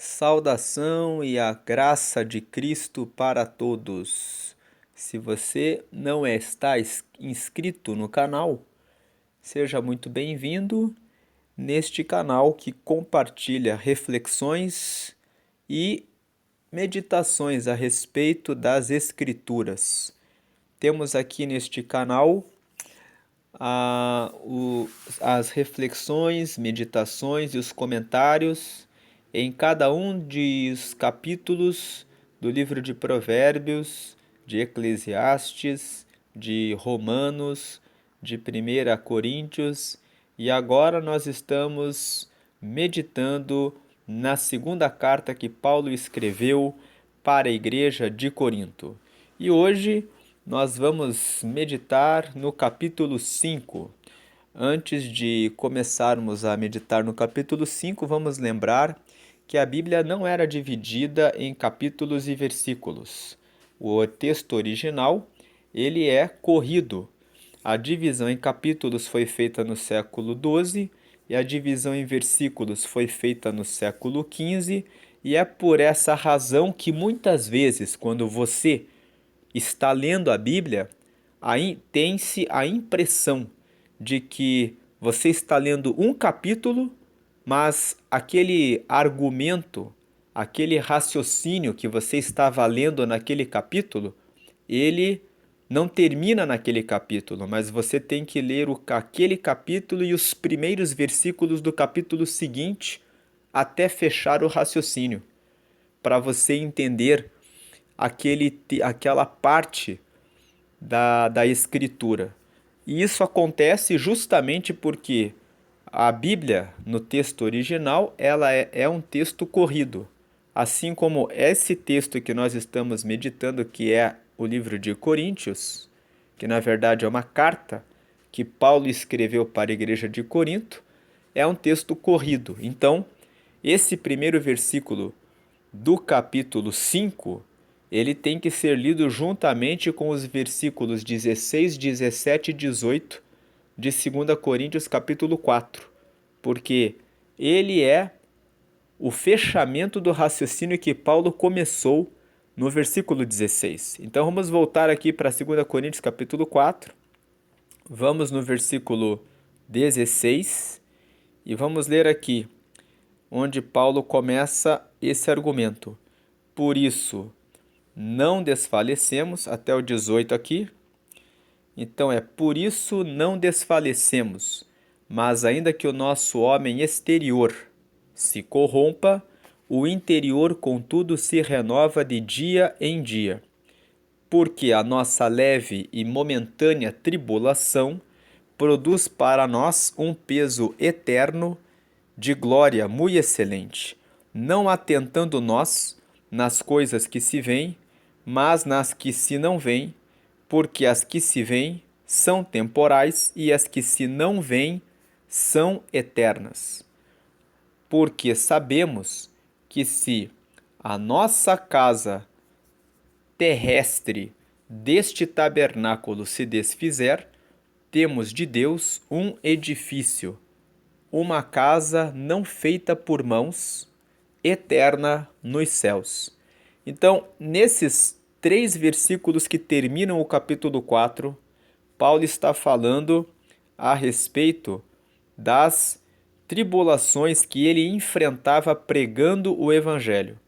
Saudação e a graça de Cristo para todos. Se você não está inscrito no canal, seja muito bem-vindo neste canal que compartilha reflexões e meditações a respeito das Escrituras. Temos aqui neste canal as reflexões, meditações e os comentários em cada um dos capítulos do livro de Provérbios, de Eclesiastes, de Romanos, de 1 Coríntios, e agora nós estamos meditando na segunda carta que Paulo escreveu para a igreja de Corinto. E hoje nós vamos meditar no capítulo 5. Antes de começarmos a meditar no capítulo 5, vamos lembrar que a Bíblia não era dividida em capítulos e versículos. O texto original, ele é corrido. A divisão em capítulos foi feita no século XII e a divisão em versículos foi feita no século XV, e é por essa razão que muitas vezes, quando você está lendo a Bíblia, tem-se a impressão de que você está lendo um capítulo, mas aquele argumento, aquele raciocínio que você estava lendo naquele capítulo, ele não termina naquele capítulo, mas você tem que ler aquele capítulo e os primeiros versículos do capítulo seguinte até fechar o raciocínio, para você entender aquela parte da escritura. E isso acontece justamente porque a Bíblia, no texto original, ela é um texto corrido. Assim como esse texto que nós estamos meditando, que é o livro de Coríntios, que na verdade é uma carta que Paulo escreveu para a igreja de Corinto, é um texto corrido. Então, esse primeiro versículo do capítulo 5, ele tem que ser lido juntamente com os versículos 16, 17 e 18 de 2 Coríntios capítulo 4, porque ele é o fechamento do raciocínio que Paulo começou no versículo 16. Então vamos voltar aqui para 2 Coríntios capítulo 4, vamos no versículo 16 e vamos ler aqui onde Paulo começa esse argumento. Por isso, não desfalecemos, até o 18 aqui. Então por isso não desfalecemos, mas ainda que o nosso homem exterior se corrompa, o interior contudo se renova de dia em dia. Porque a nossa leve e momentânea tribulação produz para nós um peso eterno de glória muito excelente, não atentando nós nas coisas que se veem, mas nas que se não veem, porque as que se veem são temporais e as que se não veem são eternas. Porque sabemos que se a nossa casa terrestre deste tabernáculo se desfizer, temos de Deus um edifício, uma casa não feita por mãos, eterna nos céus. Então, nesses 3 versículos que terminam o capítulo 4, Paulo está falando a respeito das tribulações que ele enfrentava pregando o evangelho.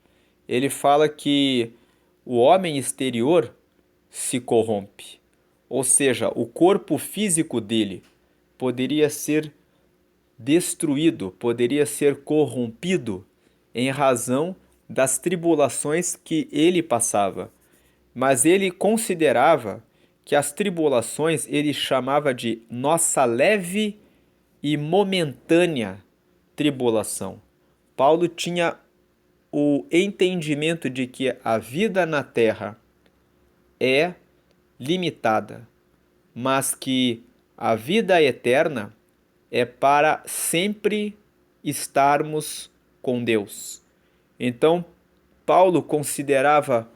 Ele fala que o homem exterior se corrompe, ou seja, o corpo físico dele poderia ser destruído, poderia ser corrompido em razão das tribulações que ele passava. Mas ele considerava que as tribulações ele chamava de nossa leve e momentânea tribulação. Paulo tinha o entendimento de que a vida na terra é limitada, mas que a vida eterna é para sempre estarmos com Deus. Então, Paulo considerava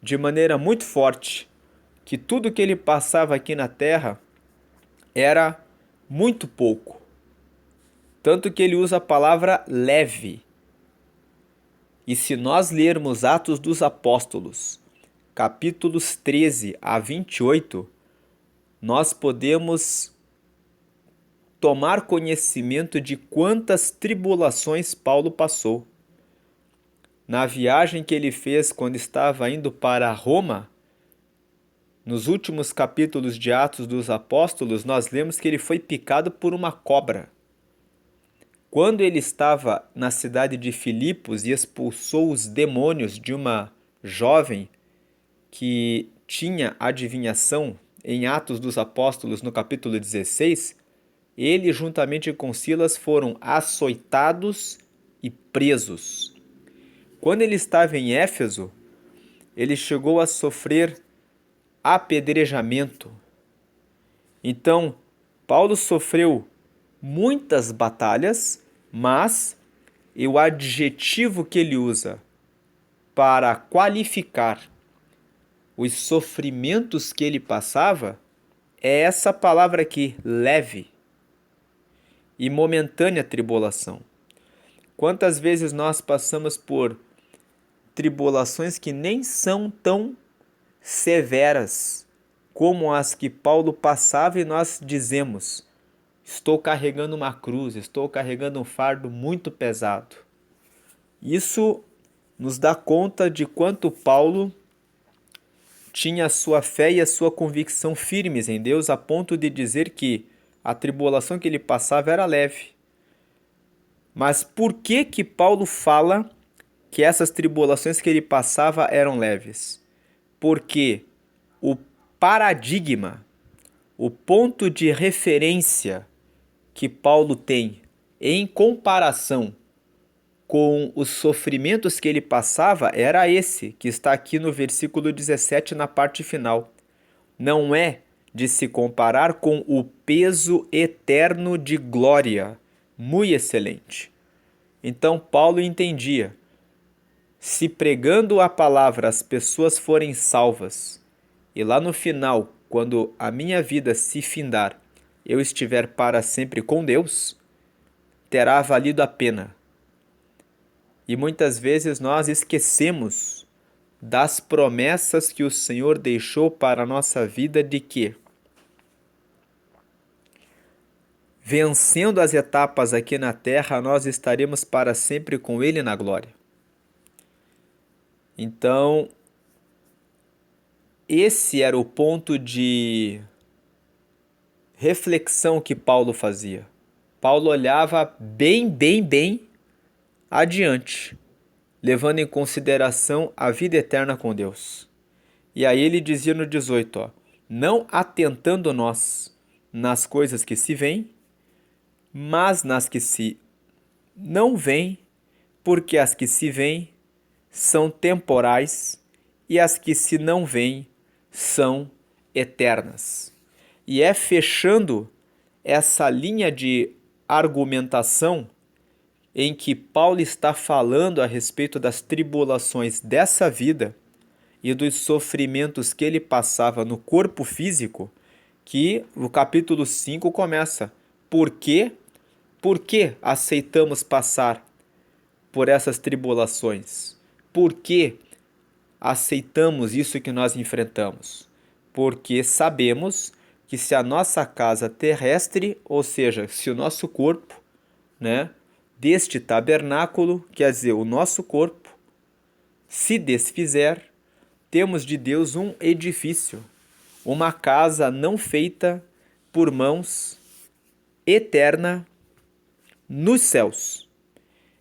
de maneira muito forte que tudo que ele passava aqui na terra era muito pouco. Tanto que ele usa a palavra leve. E se nós lermos Atos dos Apóstolos, capítulos 13 a 28, nós podemos tomar conhecimento de quantas tribulações Paulo passou. Na viagem que ele fez quando estava indo para Roma, nos últimos capítulos de Atos dos Apóstolos, nós lemos que ele foi picado por uma cobra. Quando ele estava na cidade de Filipos e expulsou os demônios de uma jovem que tinha adivinhação, em Atos dos Apóstolos, no capítulo 16, ele, juntamente com Silas, foram açoitados e presos. Quando ele estava em Éfeso, ele chegou a sofrer apedrejamento. Então, Paulo sofreu muitas batalhas, mas o adjetivo que ele usa para qualificar os sofrimentos que ele passava é essa palavra aqui, leve e momentânea tribulação. Quantas vezes nós passamos por tribulações que nem são tão severas como as que Paulo passava e nós dizemos: estou carregando uma cruz, estou carregando um fardo muito pesado. Isso nos dá conta de quanto Paulo tinha a sua fé e a sua convicção firmes em Deus, a ponto de dizer que a tribulação que ele passava era leve. Mas por que que Paulo fala que essas tribulações que ele passava eram leves? Porque o paradigma, o ponto de referência que Paulo tem em comparação com os sofrimentos que ele passava era esse, que está aqui no versículo 17, na parte final. Não é de se comparar com o peso eterno de glória, muito excelente. Então Paulo entendia: se pregando a palavra as pessoas forem salvas, e lá no final, quando a minha vida se findar, eu estiver para sempre com Deus, terá valido a pena. E muitas vezes nós esquecemos das promessas que o Senhor deixou para a nossa vida de que, vencendo as etapas aqui na terra, nós estaremos para sempre com Ele na glória. Então, esse era o ponto de reflexão que Paulo fazia. Paulo olhava bem adiante, levando em consideração a vida eterna com Deus. E aí ele dizia no 18, não atentando nós nas coisas que se veem, mas nas que se não veem, porque as que se veem são temporais e as que se não veem são eternas. E é fechando essa linha de argumentação em que Paulo está falando a respeito das tribulações dessa vida e dos sofrimentos que ele passava no corpo físico, que o capítulo 5 começa. Por quê? Por que aceitamos passar por essas tribulações? Por que aceitamos isso que nós enfrentamos? Porque sabemos que se a nossa casa terrestre, ou seja, se o nosso corpo, deste tabernáculo, quer dizer, o nosso corpo, se desfizer, temos de Deus um edifício, uma casa não feita por mãos, eterna, nos céus.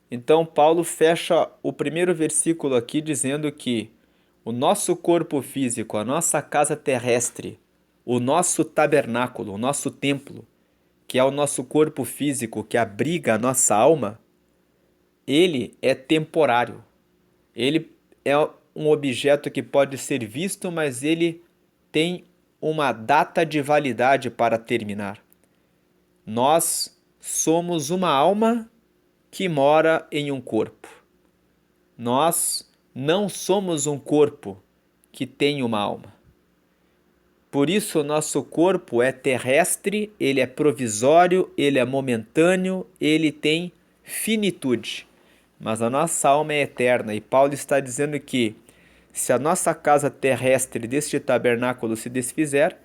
Então Paulo fecha o primeiro versículo aqui dizendo que o nosso corpo físico, a nossa casa terrestre, o nosso tabernáculo, o nosso templo, que é o nosso corpo físico que abriga a nossa alma, ele é temporário. Ele é um objeto que pode ser visto, mas ele tem uma data de validade para terminar. Nós somos uma alma que mora em um corpo. Nós não somos um corpo que tem uma alma. Por isso o nosso corpo é terrestre, ele é provisório, ele é momentâneo, ele tem finitude. mas a nossa alma é eterna. E Paulo está dizendo que se a nossa casa terrestre deste tabernáculo se desfizer,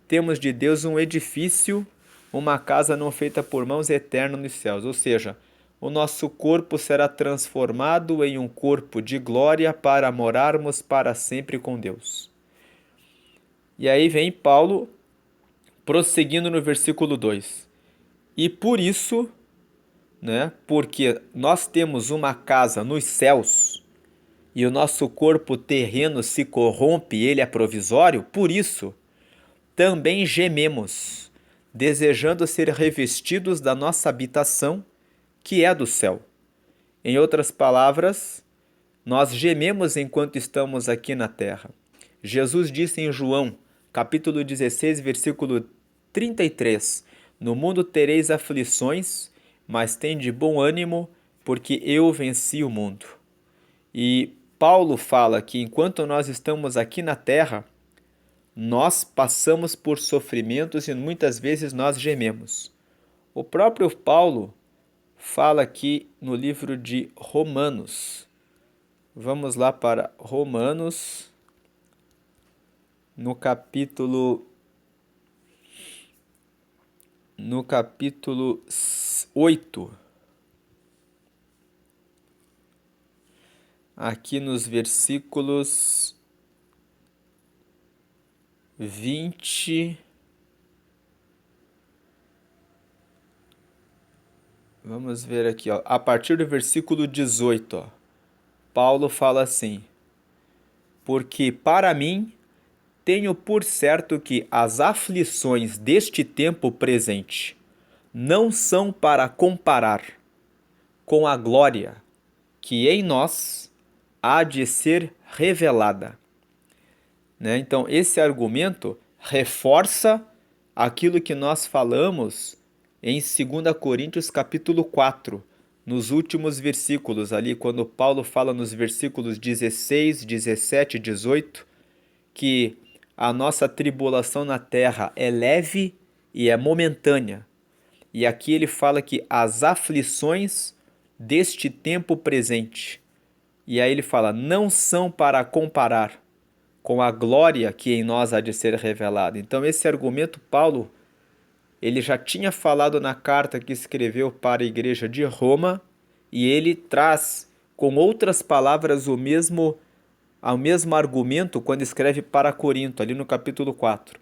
temos de Deus um edifício, uma casa não feita por mãos, eterna nos céus. Ou seja, o nosso corpo será transformado em um corpo de glória para morarmos para sempre com Deus. E aí vem Paulo prosseguindo no versículo 2. E por isso, porque nós temos uma casa nos céus e o nosso corpo terreno se corrompe, ele é provisório, por isso também gememos, desejando ser revestidos da nossa habitação, que é do céu. Em outras palavras, nós gememos enquanto estamos aqui na terra. Jesus disse em João, capítulo 16, versículo 33, no mundo tereis aflições, mas tende bom ânimo, porque eu venci o mundo. E Paulo fala que enquanto nós estamos aqui na terra, nós passamos por sofrimentos e muitas vezes nós gememos. O próprio Paulo fala aqui no livro de Romanos. Vamos lá para Romanos, no capítulo 8. Aqui nos versículos 20. Vamos ver aqui, ó. A partir do versículo 18, ó, Paulo fala assim: porque para mim tenho por certo que as aflições deste tempo presente não são para comparar com a glória que em nós há de ser revelada. Então, esse argumento reforça aquilo que nós falamos em 2 Coríntios capítulo 4, nos últimos versículos, ali quando Paulo fala nos versículos 16, 17 e 18, que a nossa tribulação na terra é leve e é momentânea. E aqui ele fala que as aflições deste tempo presente, e aí ele fala, não são para comparar com a glória que em nós há de ser revelada. Então esse argumento Paulo, ele já tinha falado na carta que escreveu para a igreja de Roma, e ele traz com outras palavras o mesmo argumento quando escreve para Corinto, ali no capítulo 4.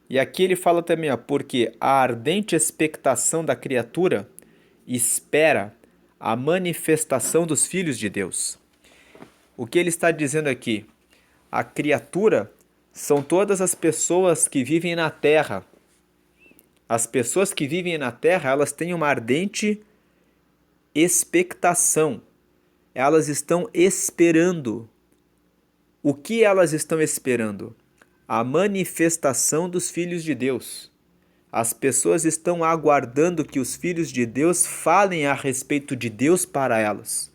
E aqui ele fala também, porque a ardente expectação da criatura espera a manifestação dos filhos de Deus. O que ele está dizendo aqui? A criatura são todas as pessoas que vivem na terra. As pessoas que vivem na terra, elas têm uma ardente expectação. Elas estão esperando. O que elas estão esperando? A manifestação dos filhos de Deus. As pessoas estão aguardando que os filhos de Deus falem a respeito de Deus para elas.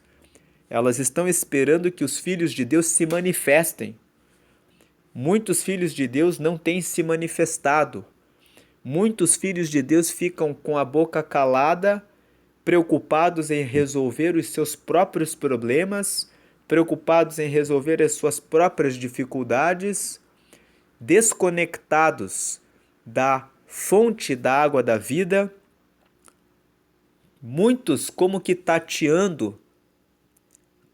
Elas estão esperando que os filhos de Deus se manifestem. Muitos filhos de Deus não têm se manifestado. Muitos filhos de Deus ficam com a boca calada, preocupados em resolver os seus próprios problemas, preocupados em resolver as suas próprias dificuldades, desconectados da fonte da água da vida, muitos como que tateando,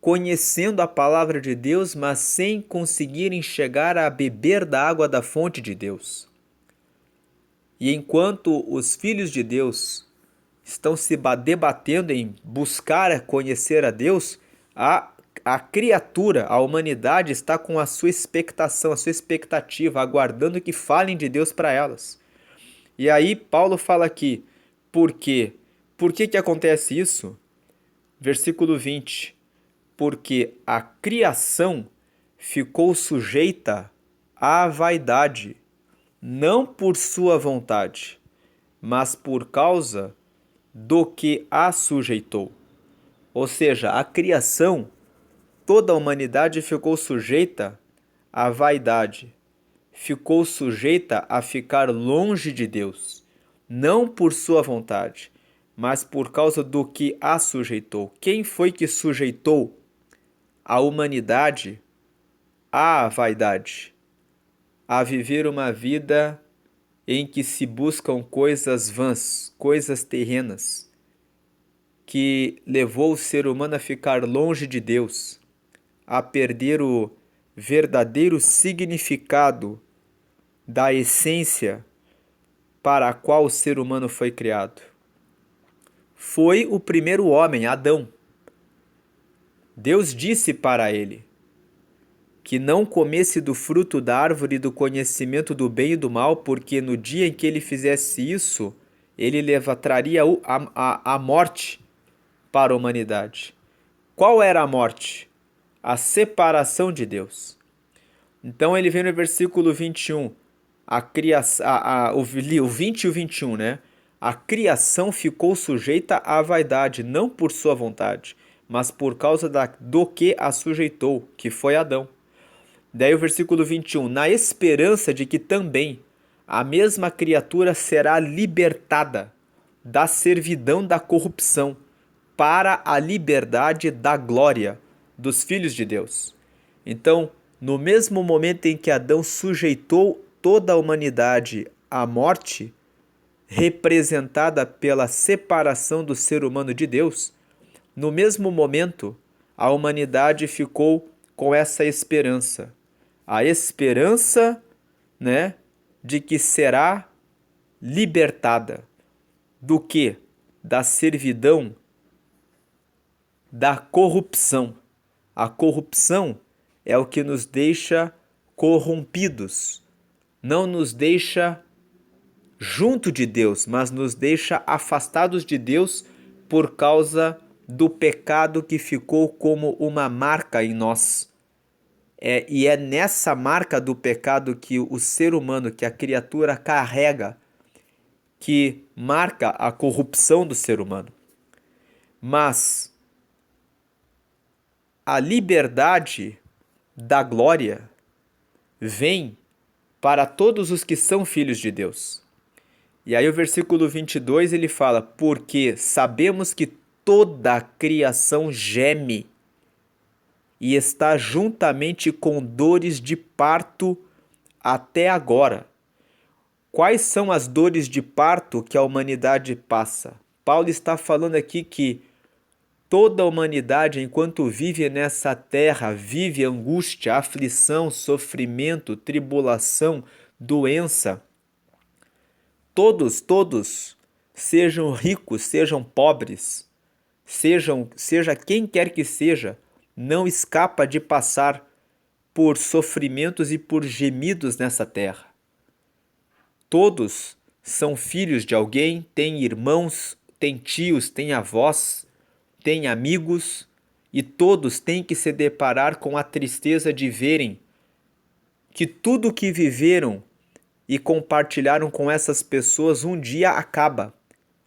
conhecendo a palavra de Deus, mas sem conseguirem chegar a beber da água da fonte de Deus. E enquanto os filhos de Deus estão se debatendo em buscar conhecer a Deus, a criatura, a humanidade está com a sua expectação, a sua expectativa, aguardando que falem de Deus para elas. E aí Paulo fala aqui, por quê? Por que acontece isso? Versículo 20. Porque a criação ficou sujeita à vaidade, não por sua vontade, mas por causa do que a sujeitou. Ou seja, a criação, toda a humanidade ficou sujeita à vaidade, ficou sujeita a ficar longe de Deus, não por sua vontade, mas por causa do que a sujeitou. Quem foi que sujeitou a humanidade à vaidade, a viver uma vida em que se buscam coisas vãs, coisas terrenas, que levou o ser humano a ficar longe de Deus, a perder o verdadeiro significado da essência para a qual o ser humano foi criado? Foi o primeiro homem, Adão. Deus disse para ele que não comesse do fruto da árvore do conhecimento do bem e do mal, porque no dia em que ele fizesse isso, ele traria a morte para a humanidade. Qual era a morte? A separação de Deus. Então ele vem no versículo 21, o 20 e o 21, né? A criação ficou sujeita à vaidade, não por sua vontade, mas por causa do que a sujeitou, que foi Adão. Daí o versículo 21, na esperança de que também a mesma criatura será libertada da servidão da corrupção para a liberdade da glória dos filhos de Deus. Então, no mesmo momento em que Adão sujeitou toda a humanidade à morte, representada pela separação do ser humano de Deus, no mesmo momento a humanidade ficou com essa esperança. A esperança, né, de que será libertada do que? Da servidão, da corrupção. A corrupção é o que nos deixa corrompidos, não nos deixa junto de Deus, mas nos deixa afastados de Deus por causa do pecado que ficou como uma marca em nós. E é nessa marca do pecado que o ser humano, que a criatura carrega, que marca a corrupção do ser humano. Mas a liberdade da glória vem para todos os que são filhos de Deus. E aí o versículo 22 ele fala, porque sabemos que toda a criação geme e está juntamente com dores de parto até agora. Quais são as dores de parto que a humanidade passa? Paulo está falando aqui que toda a humanidade, enquanto vive nessa terra, vive angústia, aflição, sofrimento, tribulação, doença. Todos, sejam ricos, sejam pobres, seja quem quer que seja, não escapa de passar por sofrimentos e por gemidos nessa terra. Todos são filhos de alguém, têm irmãos, têm tios, têm avós, têm amigos, e todos têm que se deparar com a tristeza de verem que tudo o que viveram e compartilharam com essas pessoas um dia acaba.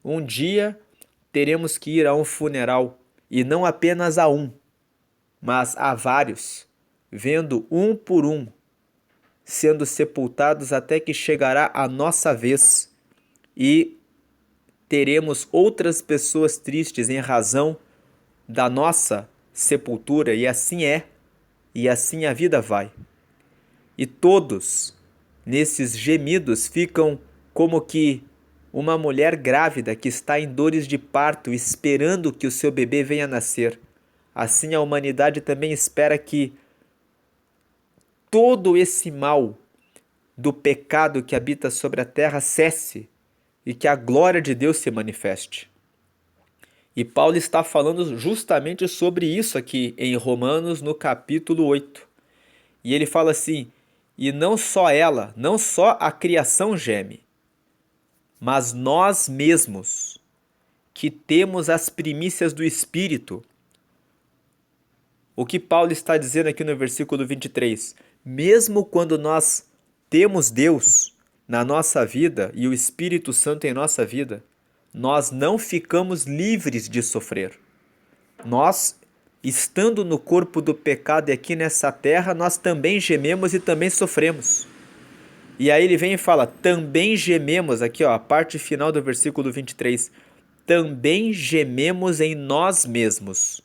Um dia teremos que ir a um funeral, e não apenas a um, mas a vários, vendo um por um, sendo sepultados até que chegará a nossa vez e teremos outras pessoas tristes em razão da nossa sepultura, e assim é, e assim a vida vai. E todos, nesses gemidos, ficam como que uma mulher grávida que está em dores de parto, esperando que o seu bebê venha nascer. Assim a humanidade também espera que todo esse mal do pecado que habita sobre a terra cesse e que a glória de Deus se manifeste. E Paulo está falando justamente sobre isso aqui em Romanos, no capítulo 8. E ele fala assim, e não só ela, não só a criação geme, mas nós mesmos, que temos as primícias do Espírito. O que Paulo está dizendo aqui no versículo 23? Mesmo quando nós temos Deus na nossa vida e o Espírito Santo em nossa vida, nós não ficamos livres de sofrer. Nós, estando no corpo do pecado e aqui nessa terra, nós também gememos e também sofremos. E aí ele vem e fala, também gememos, aqui ó, a parte final do versículo 23, também gememos em nós mesmos,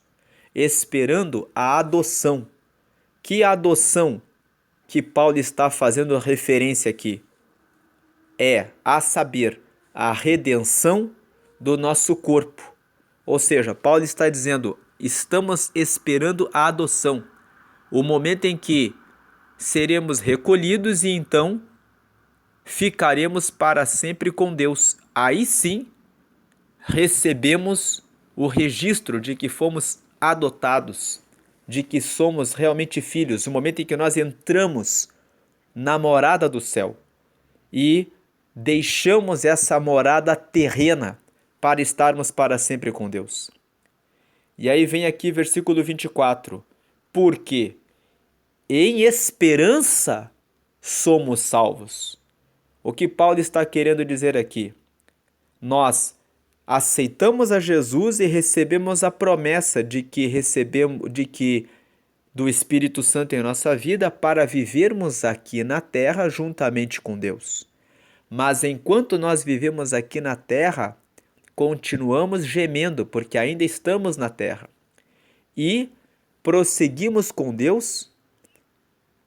esperando a adoção. Que adoção que Paulo está fazendo referência aqui? É, a saber, a redenção do nosso corpo. Ou seja, Paulo está dizendo, estamos esperando a adoção, o momento em que seremos recolhidos e então ficaremos para sempre com Deus. Aí sim, recebemos o registro de que fomos adotados, de que somos realmente filhos, o momento em que nós entramos na morada do céu e deixamos essa morada terrena para estarmos para sempre com Deus. E aí vem aqui versículo 24. Porque em esperança somos salvos. O que Paulo está querendo dizer aqui? Nós aceitamos a Jesus e recebemos a promessa de que do Espírito Santo em nossa vida para vivermos aqui na terra juntamente com Deus. Mas enquanto nós vivemos aqui na terra, continuamos gemendo, porque ainda estamos na terra. E prosseguimos com Deus,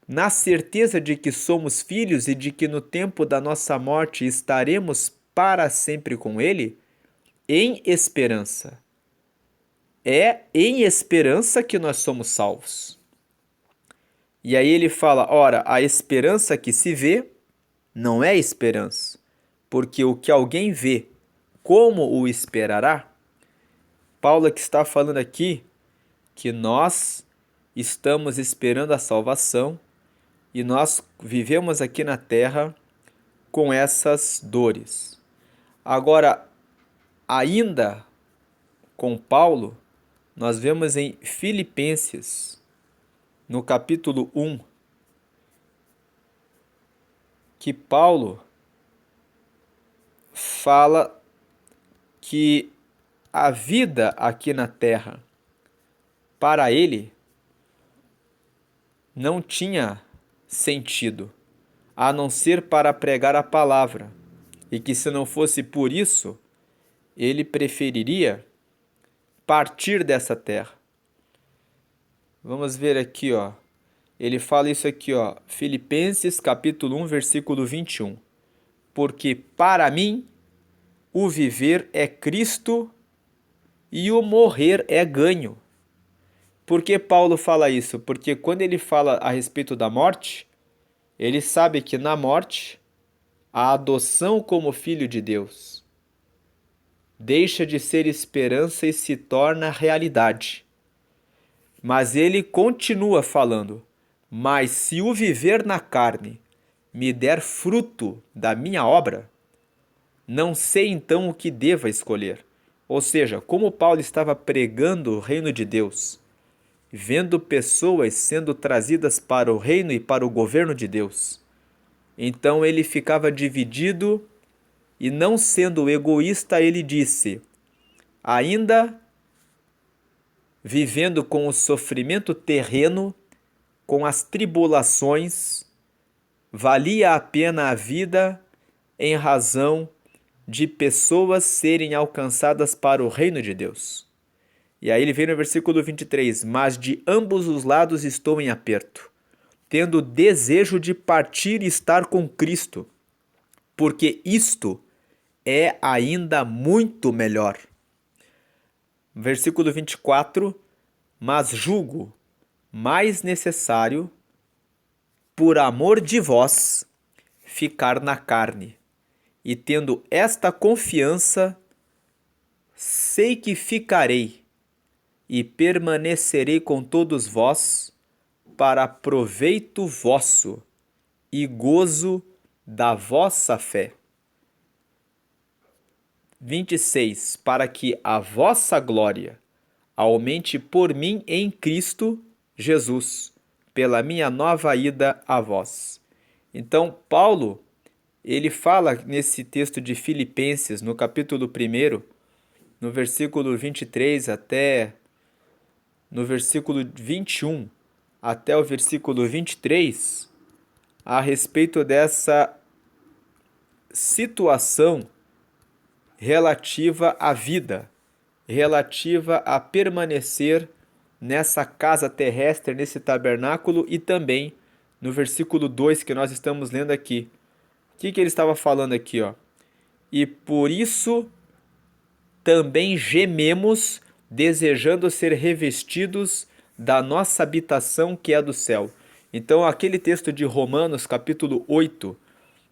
na certeza de que somos filhos e de que no tempo da nossa morte estaremos para sempre com Ele, em esperança. É em esperança que nós somos salvos. E aí ele fala, ora, a esperança que se vê não é esperança, porque o que alguém vê, como o esperará? Paulo que está falando aqui que nós estamos esperando a salvação e nós vivemos aqui na terra com essas dores. Agora, ainda com Paulo, nós vemos em Filipenses, no capítulo 1, que Paulo fala que a vida aqui na terra, para ele, não tinha sentido, a não ser para pregar a palavra, e que se não fosse por isso, ele preferiria partir dessa terra. Vamos ver aqui, ó. Ele fala isso aqui, ó, Filipenses capítulo 1, versículo 21. Porque para mim o viver é Cristo e o morrer é ganho. Por que Paulo fala isso? Porque quando ele fala a respeito da morte, ele sabe que na morte, a adoção como filho de Deus deixa de ser esperança e se torna realidade. Mas ele continua falando, mas se o viver na carne me der fruto da minha obra, não sei então o que deva escolher. Ou seja, como Paulo estava pregando o reino de Deus, vendo pessoas sendo trazidas para o reino e para o governo de Deus, então ele ficava dividido e, não sendo egoísta, ele disse, ainda vivendo com o sofrimento terreno, com as tribulações, valia a pena a vida em razão de pessoas serem alcançadas para o reino de Deus. E aí ele vem no versículo 23, mas de ambos os lados estou em aperto, tendo desejo de partir e estar com Cristo, porque isto é ainda muito melhor. Versículo 24, mas julgo mais necessário, por amor de vós, ficar na carne. E tendo esta confiança, sei que ficarei e permanecerei com todos vós para proveito vosso e gozo da vossa fé. 26. Para que a vossa glória aumente por mim em Cristo Jesus, pela minha nova ida a vós. Então, Paulo, ele fala nesse texto de Filipenses, no capítulo 1, no versículo 23 até no versículo 21 até o versículo 23, a respeito dessa situação relativa à vida, relativa a permanecer nessa casa terrestre, nesse tabernáculo, e também no versículo 2 que nós estamos lendo aqui. O que ele estava falando aqui, ó? E por isso também gememos, desejando ser revestidos da nossa habitação que é do céu. Então, aquele texto de Romanos, capítulo 8,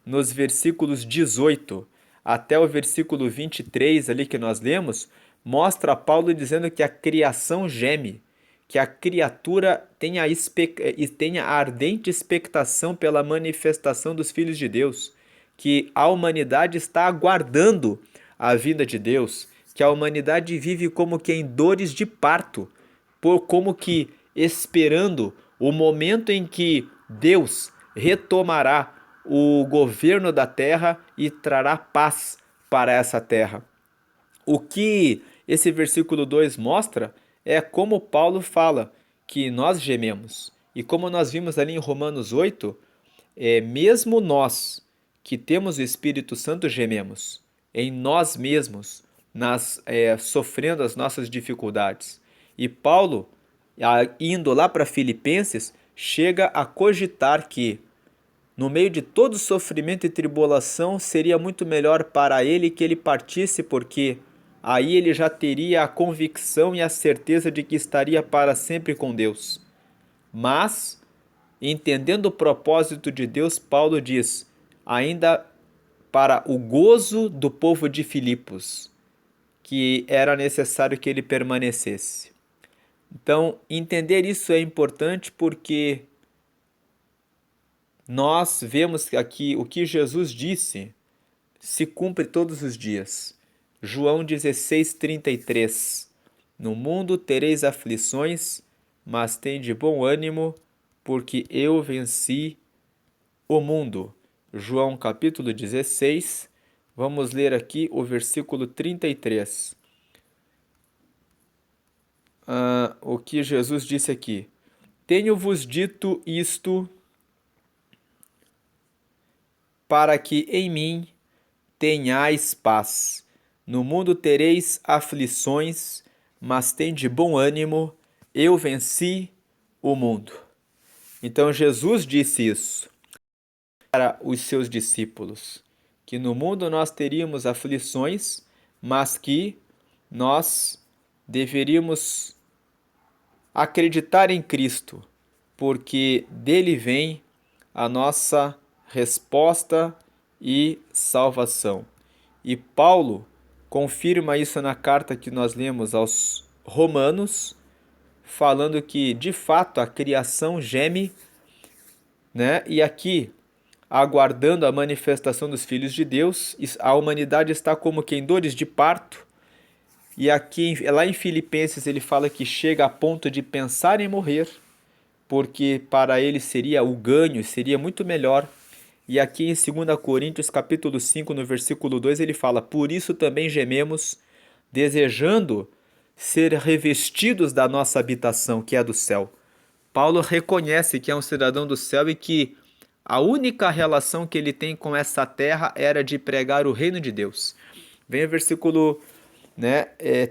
nos versículos 18 até o versículo 23 ali que nós lemos, mostra Paulo dizendo que a criação geme, que a criatura tenha a ardente expectação pela manifestação dos filhos de Deus, que a humanidade está aguardando a vinda de Deus, que a humanidade vive como que em dores de parto, como que esperando o momento em que Deus retomará o governo da terra e trará paz para essa terra. O que esse versículo 2 mostra é como Paulo fala que nós gememos. E como nós vimos ali em Romanos 8, mesmo nós que temos o Espírito Santo gememos em nós mesmos, sofrendo as nossas dificuldades. E Paulo, indo lá para Filipenses, chega a cogitar que no meio de todo sofrimento e tribulação, seria muito melhor para ele que ele partisse, porque aí ele já teria a convicção e a certeza de que estaria para sempre com Deus. Mas, entendendo o propósito de Deus, Paulo diz, ainda para o gozo do povo de Filipos, que era necessário que ele permanecesse. Então, entender isso é importante porque nós vemos aqui o que Jesus disse se cumpre todos os dias. João 16:33. No mundo tereis aflições, mas tende bom ânimo, porque eu venci o mundo. João capítulo 16. Vamos ler aqui o versículo 33. O que Jesus disse aqui. Tenho-vos dito isto para que em mim tenhais paz. No mundo tereis aflições, mas tende bom ânimo, eu venci o mundo. Então Jesus disse isso para os seus discípulos, que no mundo nós teríamos aflições, mas que nós deveríamos acreditar em Cristo, porque dele vem a nossa resposta e salvação. E Paulo confirma isso na carta que nós lemos aos Romanos, falando que de fato a criação geme, né? E aqui, aguardando a manifestação dos filhos de Deus, a humanidade está como que em dores de parto. E aqui, lá em Filipenses, ele fala que chega a ponto de pensar em morrer, porque para ele seria o ganho, seria muito melhor. E aqui em 2 Coríntios capítulo 5, no versículo 2, ele fala, por isso também gememos, desejando ser revestidos da nossa habitação, que é do céu. Paulo reconhece que é um cidadão do céu e que a única relação que ele tem com essa terra era de pregar o reino de Deus. Vem o versículo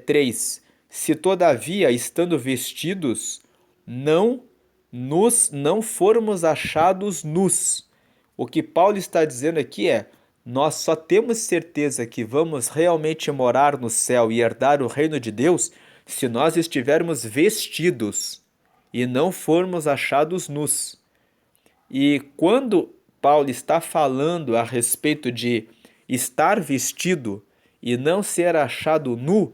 3. Se todavia, estando vestidos, não formos achados nus. O que Paulo está dizendo aqui é, nós só temos certeza que vamos realmente morar no céu e herdar o reino de Deus se nós estivermos vestidos e não formos achados nus. E quando Paulo está falando a respeito de estar vestido e não ser achado nu,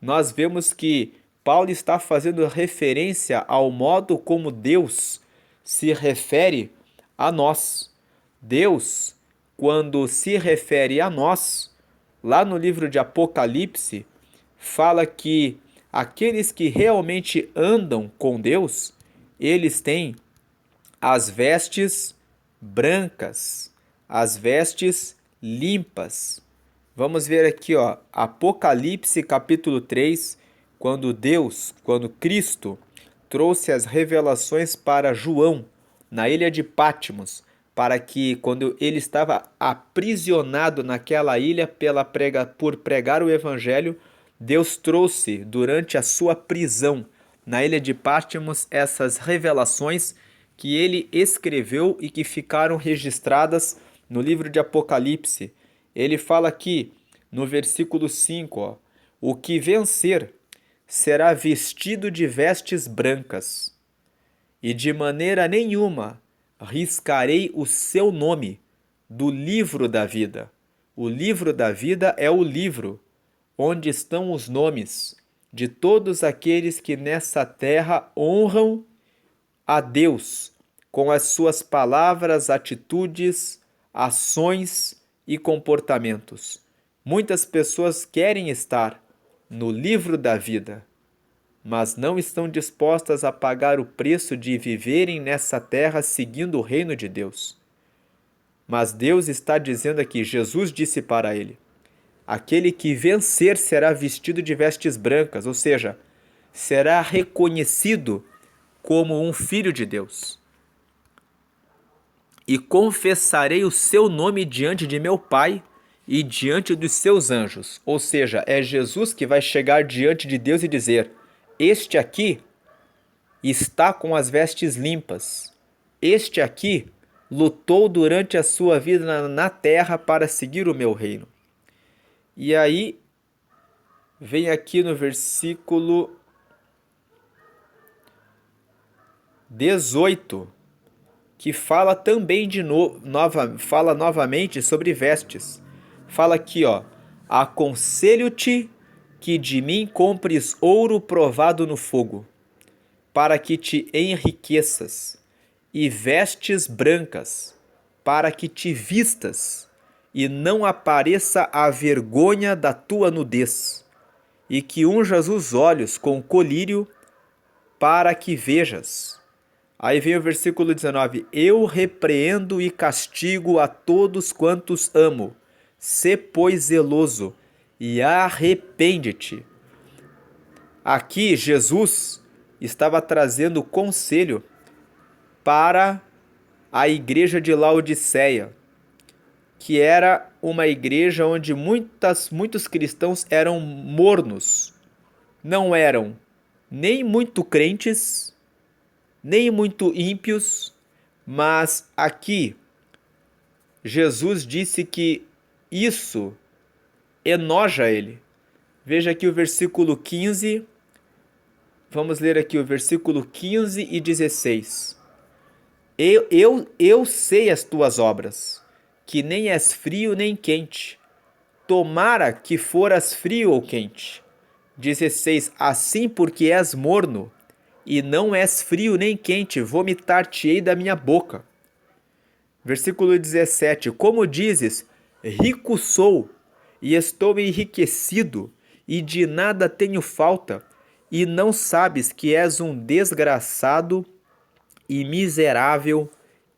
nós vemos que Paulo está fazendo referência ao modo como Deus se refere a nós. Deus, quando se refere a nós, lá no livro de Apocalipse, fala que aqueles que realmente andam com Deus, eles têm as vestes brancas, as vestes limpas. Vamos ver aqui, ó, Apocalipse capítulo 3, quando Cristo trouxe as revelações para João, na ilha de Patmos, para que, quando ele estava aprisionado naquela ilha por pregar o evangelho, Deus trouxe durante a sua prisão na ilha de Patmos essas revelações que ele escreveu e que ficaram registradas no livro de Apocalipse. Ele fala aqui no versículo 5, ó, o que vencer será vestido de vestes brancas, e de maneira nenhuma riscarei o seu nome do livro da vida. O livro da vida é o livro onde estão os nomes de todos aqueles que nessa terra honram a Deus com as suas palavras, atitudes, ações e comportamentos. Muitas pessoas querem estar no livro da vida, mas não estão dispostas a pagar o preço de viverem nessa terra seguindo o reino de Deus. Mas Deus está dizendo aqui, Jesus disse para ele, aquele que vencer será vestido de vestes brancas, ou seja, será reconhecido como um filho de Deus. E confessarei o seu nome diante de meu Pai e diante dos seus anjos. Ou seja, é Jesus que vai chegar diante de Deus e dizer, este aqui está com as vestes limpas. Este aqui lutou durante a sua vida na terra para seguir o meu reino. E aí, vem aqui no versículo 18, que fala também fala novamente sobre vestes. Fala aqui, ó, aconselho-te que de mim compres ouro provado no fogo, para que te enriqueças, e vestes brancas, para que te vistas, e não apareça a vergonha da tua nudez, e que unjas os olhos com colírio, para que vejas. Aí vem o versículo 19, eu repreendo e castigo a todos quantos amo, sê pois zeloso, e arrepende-te. Aqui Jesus estava trazendo conselho para a igreja de Laodiceia, que era uma igreja onde muitos cristãos eram mornos, não eram nem muito crentes, nem muito ímpios, mas aqui Jesus disse que isso enoja ele. Veja aqui o versículo 15, vamos ler aqui o versículo 15 e 16. Eu sei as tuas obras, que nem és frio nem quente. Tomara que foras frio ou quente. 16. Assim porque és morno, e não és frio nem quente, vomitar-te-ei da minha boca. Versículo 17. Como dizes, rico sou, e estou enriquecido, e de nada tenho falta, e não sabes que és um desgraçado, e miserável,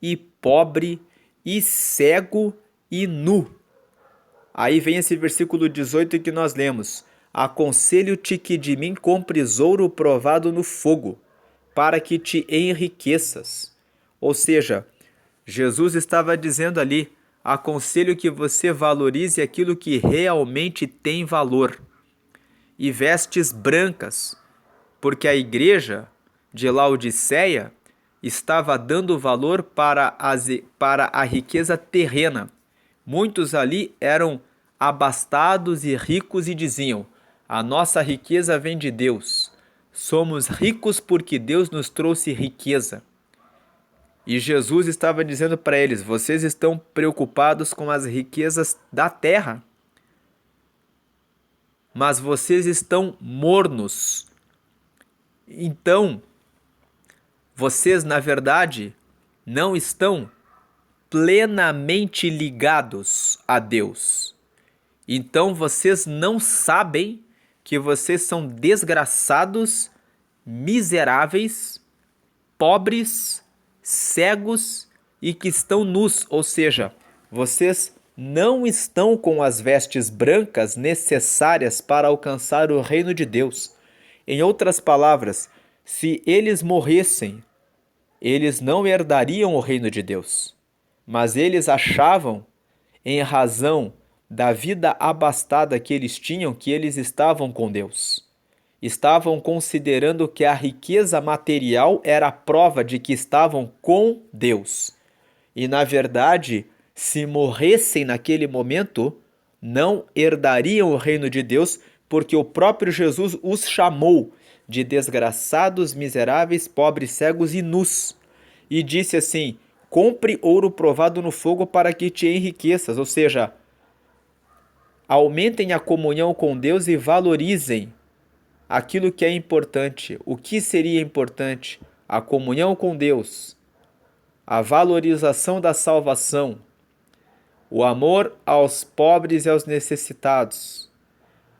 e pobre, e cego, e nu. Aí vem esse versículo 18 que nós lemos. Aconselho-te que de mim compres ouro provado no fogo, para que te enriqueças. Ou seja, Jesus estava dizendo ali, aconselho que você valorize aquilo que realmente tem valor. E vestes brancas, porque a igreja de Laodiceia estava dando valor para a riqueza terrena. Muitos ali eram abastados e ricos e diziam, a nossa riqueza vem de Deus. Somos ricos porque Deus nos trouxe riqueza. E Jesus estava dizendo para eles, vocês estão preocupados com as riquezas da terra, mas vocês estão mornos. Então, vocês, na verdade, não estão plenamente ligados a Deus. Então, vocês não sabem que vocês são desgraçados, miseráveis, pobres, cegos e que estão nus, ou seja, vocês não estão com as vestes brancas necessárias para alcançar o reino de Deus. Em outras palavras, se eles morressem, eles não herdariam o reino de Deus. mas eles achavam, em razão da vida abastada que eles tinham, que eles estavam com Deus. Estavam considerando que a riqueza material era a prova de que estavam com Deus. E, na verdade, se morressem naquele momento, não herdariam o reino de Deus, porque o próprio Jesus os chamou de desgraçados, miseráveis, pobres, cegos e nus. E disse assim: compre ouro provado no fogo para que te enriqueças. Ou seja, aumentem a comunhão com Deus e valorizem aquilo que é importante. O que seria importante? A comunhão com Deus, a valorização da salvação, o amor aos pobres e aos necessitados,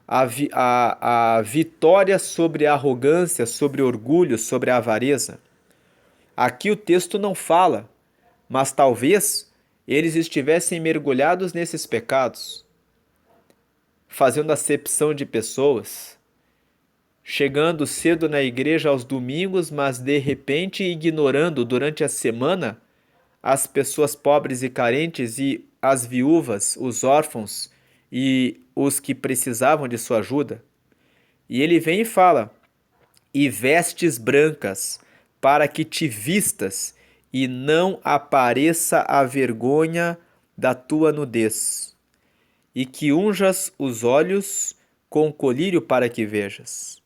a vitória sobre a arrogância, sobre o orgulho, sobre a avareza. Aqui o texto não fala, mas talvez eles estivessem mergulhados nesses pecados, fazendo acepção de pessoas, chegando cedo na igreja aos domingos, mas de repente ignorando durante a semana as pessoas pobres e carentes e as viúvas, os órfãos e os que precisavam de sua ajuda. E ele vem e fala: e vestes brancas, para que te vistas e não apareça a vergonha da tua nudez, e que unjas os olhos com colírio para que vejas.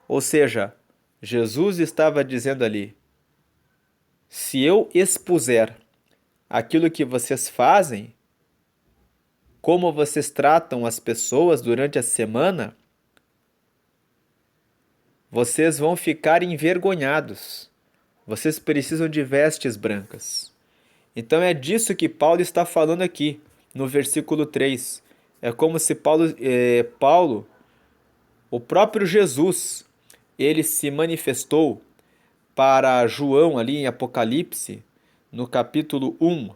Ou seja, Jesus estava dizendo ali: se eu expuser aquilo que vocês fazem, como vocês tratam as pessoas durante a semana, vocês vão ficar envergonhados. Vocês precisam de vestes brancas. Então é disso que Paulo está falando aqui, no versículo 3. É como se Paulo, o próprio Jesus, ele se manifestou para João ali em Apocalipse, no capítulo 1,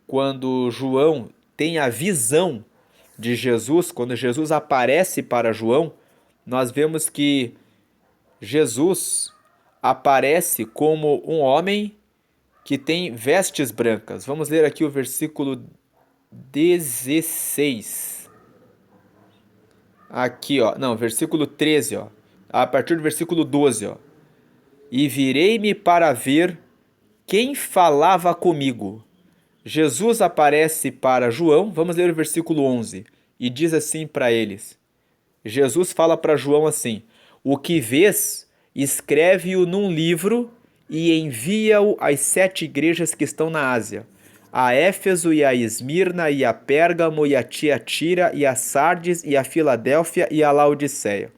quando João tem a visão de Jesus, quando Jesus aparece para João, nós vemos que Jesus aparece como um homem que tem vestes brancas. Vamos ler aqui o versículo 16. Aqui, ó. Não, versículo 13, ó. A partir do versículo 12, ó. E virei-me para ver quem falava comigo. Jesus aparece para João. Vamos ler o versículo 11. E diz assim para eles. Jesus fala para João assim: o que vês, escreve-o num livro e envia-o às 7 igrejas que estão na Ásia, a Éfeso e a Esmirna e a Pérgamo e a Tiatira e a Sardes e a Filadélfia e a Laodiceia.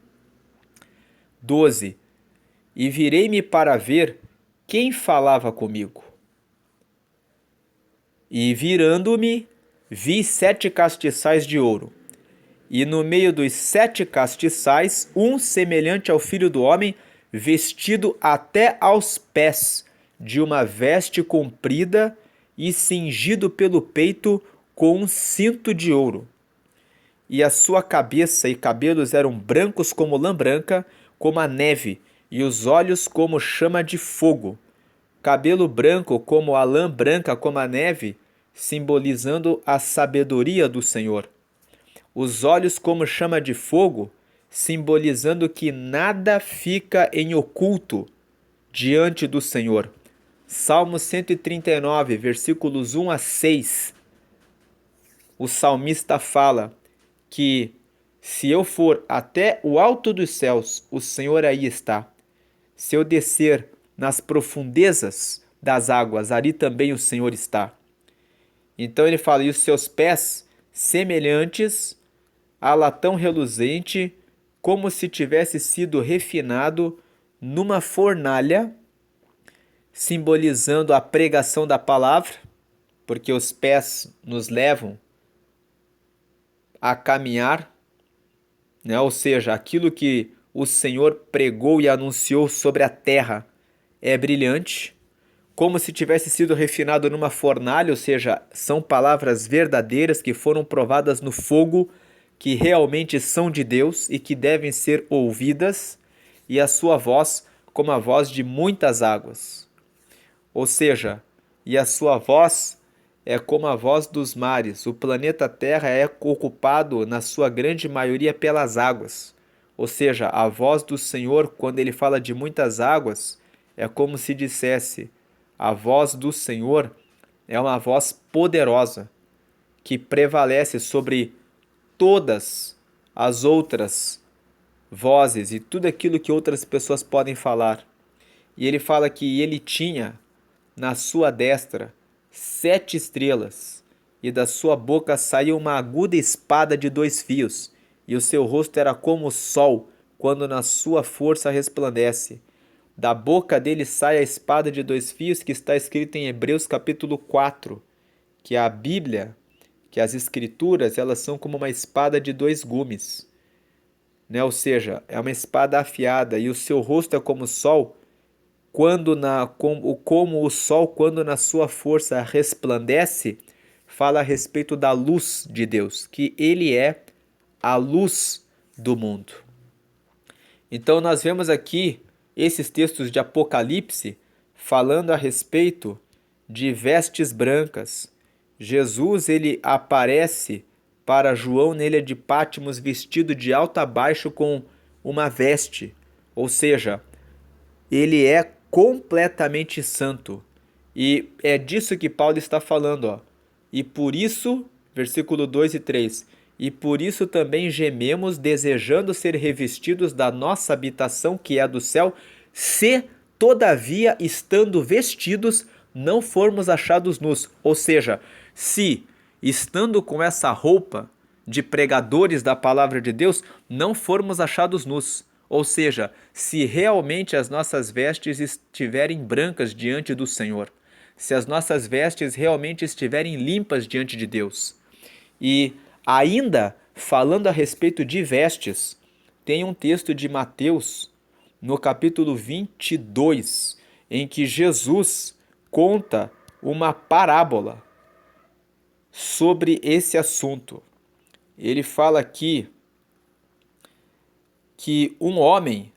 12. E virei-me para ver quem falava comigo. E virando-me, vi 7 castiçais de ouro. E no meio dos 7 castiçais, um semelhante ao Filho do Homem, vestido até aos pés de uma veste comprida e cingido pelo peito com um cinto de ouro. E a sua cabeça e cabelos eram brancos como lã branca, como a neve, e os olhos como chama de fogo. Cabelo branco como a lã branca como a neve, simbolizando a sabedoria do Senhor. Os olhos como chama de fogo, simbolizando que nada fica em oculto diante do Senhor. Salmo 139, versículos 1 a 6. O salmista fala que se eu for até o alto dos céus, o Senhor aí está. Se eu descer nas profundezas das águas, ali também o Senhor está. Então ele fala: e os seus pés semelhantes a latão reluzente, como se tivesse sido refinado numa fornalha, simbolizando a pregação da palavra, porque os pés nos levam a caminhar, né? Ou seja, aquilo que o Senhor pregou e anunciou sobre a terra é brilhante, como se tivesse sido refinado numa fornalha, ou seja, são palavras verdadeiras que foram provadas no fogo, que realmente são de Deus e que devem ser ouvidas, e a sua voz como a voz de muitas águas. Ou seja, e a sua voz é como a voz dos mares. O planeta Terra é ocupado, na sua grande maioria, pelas águas. Ou seja, a voz do Senhor, quando ele fala de muitas águas, é como se dissesse: a voz do Senhor é uma voz poderosa que prevalece sobre todas as outras vozes e tudo aquilo que outras pessoas podem falar. E ele fala que ele tinha na sua destra 7 estrelas, e da sua boca saiu uma aguda espada de 2 fios, e o seu rosto era como o sol, quando na sua força resplandece. Da boca dele sai a espada de 2 fios, que está escrito em Hebreus capítulo 4, que a Bíblia, que as Escrituras, elas são como uma espada de 2 gumes, né? Ou seja, é uma espada afiada, e o seu rosto é como o sol, como o sol quando na sua força resplandece, fala a respeito da luz de Deus, que ele é a luz do mundo. Então nós vemos aqui esses textos de Apocalipse falando a respeito de vestes brancas. Jesus, ele aparece para João na ilha de Patmos vestido de alto a baixo com uma veste, ou seja, ele é completamente santo. E é disso que Paulo está falando, ó. E por isso, versículo 2 e 3, e por isso também gememos, desejando ser revestidos da nossa habitação que é do céu, se, todavia, estando vestidos, não formos achados nus. Ou seja, se, estando com essa roupa de pregadores da palavra de Deus, não formos achados nus. Ou seja, se realmente as nossas vestes estiverem brancas diante do Senhor, se as nossas vestes realmente estiverem limpas diante de Deus. E ainda falando a respeito de vestes, tem um texto de Mateus, no capítulo 22, em que Jesus conta uma parábola sobre esse assunto. Ele fala aqui que um homem